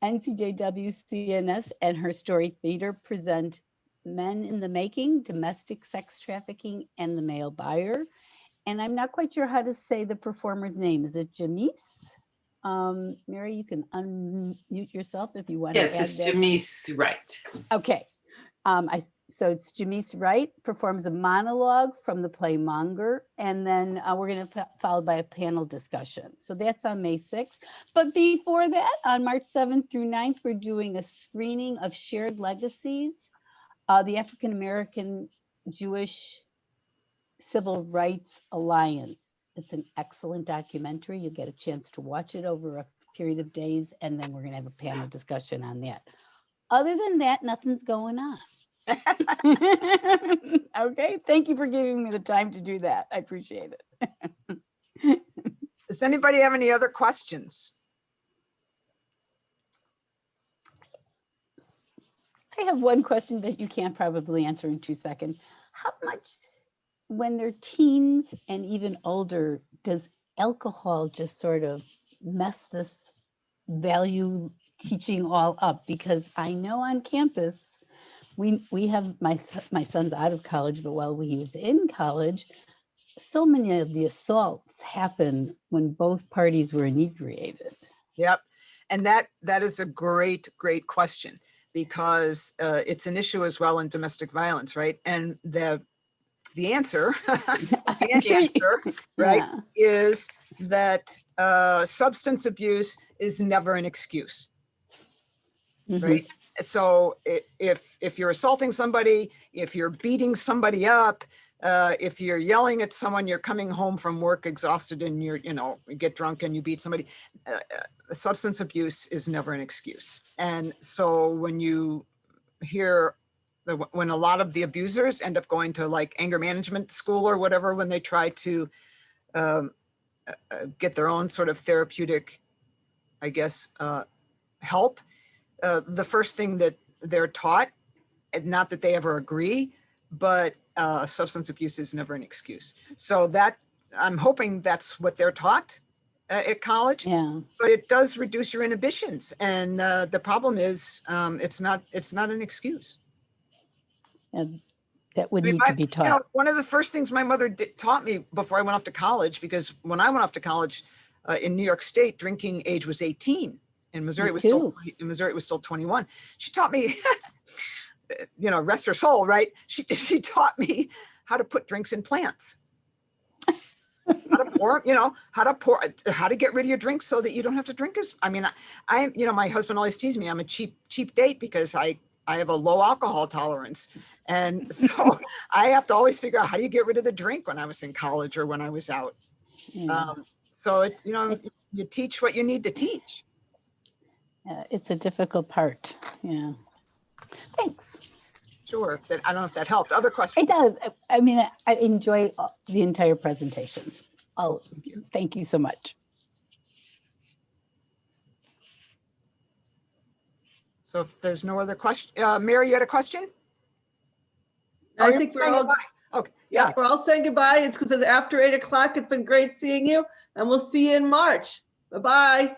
NCJWCNS and Her Story Theater present Men in the Making, Domestic Sex Trafficking, and the Male Buyer. And I'm not quite sure how to say the performer's name. Is it Jamise? Mary, you can unmute yourself if you want to add Yes, it's that. Jamise Wright. Okay. So it's Jamise Wright performs a monologue from the play Monger, and then we're going to followed by a panel discussion. So that's on May 6th. But before that, on March 7th through 9th, we're doing a screening of Shared Legacies, the African American Jewish Civil Rights Alliance. It's an excellent documentary. You'll get a chance to watch it over a period of days, and then we're going to have a panel discussion on that. Other than that, nothing's going on. Okay, thank you for giving me the time to do that. I appreciate it. Does anybody have any other questions? I have one question that you can't probably answer in 2 seconds. How much, when they're teens and even older, does alcohol just sort of mess this value teaching all up? Because I know on campus, we have my son's out of college, but while he was in college, so many of the assaults happen when both parties were inebriated. Yep. And that is a great question, because it's an issue as well in domestic violence, right? And the answer, I'm sure you- right, Yeah. is that substance abuse is never an excuse, Mhm. right? So if you're assaulting somebody, if you're beating somebody up, if you're yelling at someone, you're coming home from work exhausted and you get drunk and you beat somebody, substance abuse is never an excuse. And so when you hear when a lot of the abusers end up going to like anger management school or whatever, when they try to get their own sort of therapeutic, I guess, help, the first thing that they're taught, and not that they ever agree, but substance abuse is never an excuse. So that I'm hoping that's what they're taught at college. Yeah. But it does reduce your inhibitions, and the problem is it's not an excuse. And that would I mean, need to be taught. one of the first things my mother taught me before I went off to college, because when I went off to college in New York State, drinking age was 18. In Missouri, it was still 21. She taught me, rest her soul, right? She taught me how to put drinks in plants. How to pour, how to get rid of your drinks so that you don't have to drink my husband always teased me, I'm a cheap date because I have a low alcohol tolerance. And so I have to always figure out how do you get rid of the drink when I was in college or when I was out. Yeah. So you teach what you need to teach. It's a difficult part. Yeah. Thanks. Sure. I don't know if that helped. Other questions? It does. I mean, I enjoy the entire presentation. Oh, thank you so much. So if there's no other question, Mary, you had a question? I think we're all, Okay. yeah, we're all saying goodbye. It's because it's after 8 o'clock. It's been great seeing you, and we'll see you in March. Bye-bye.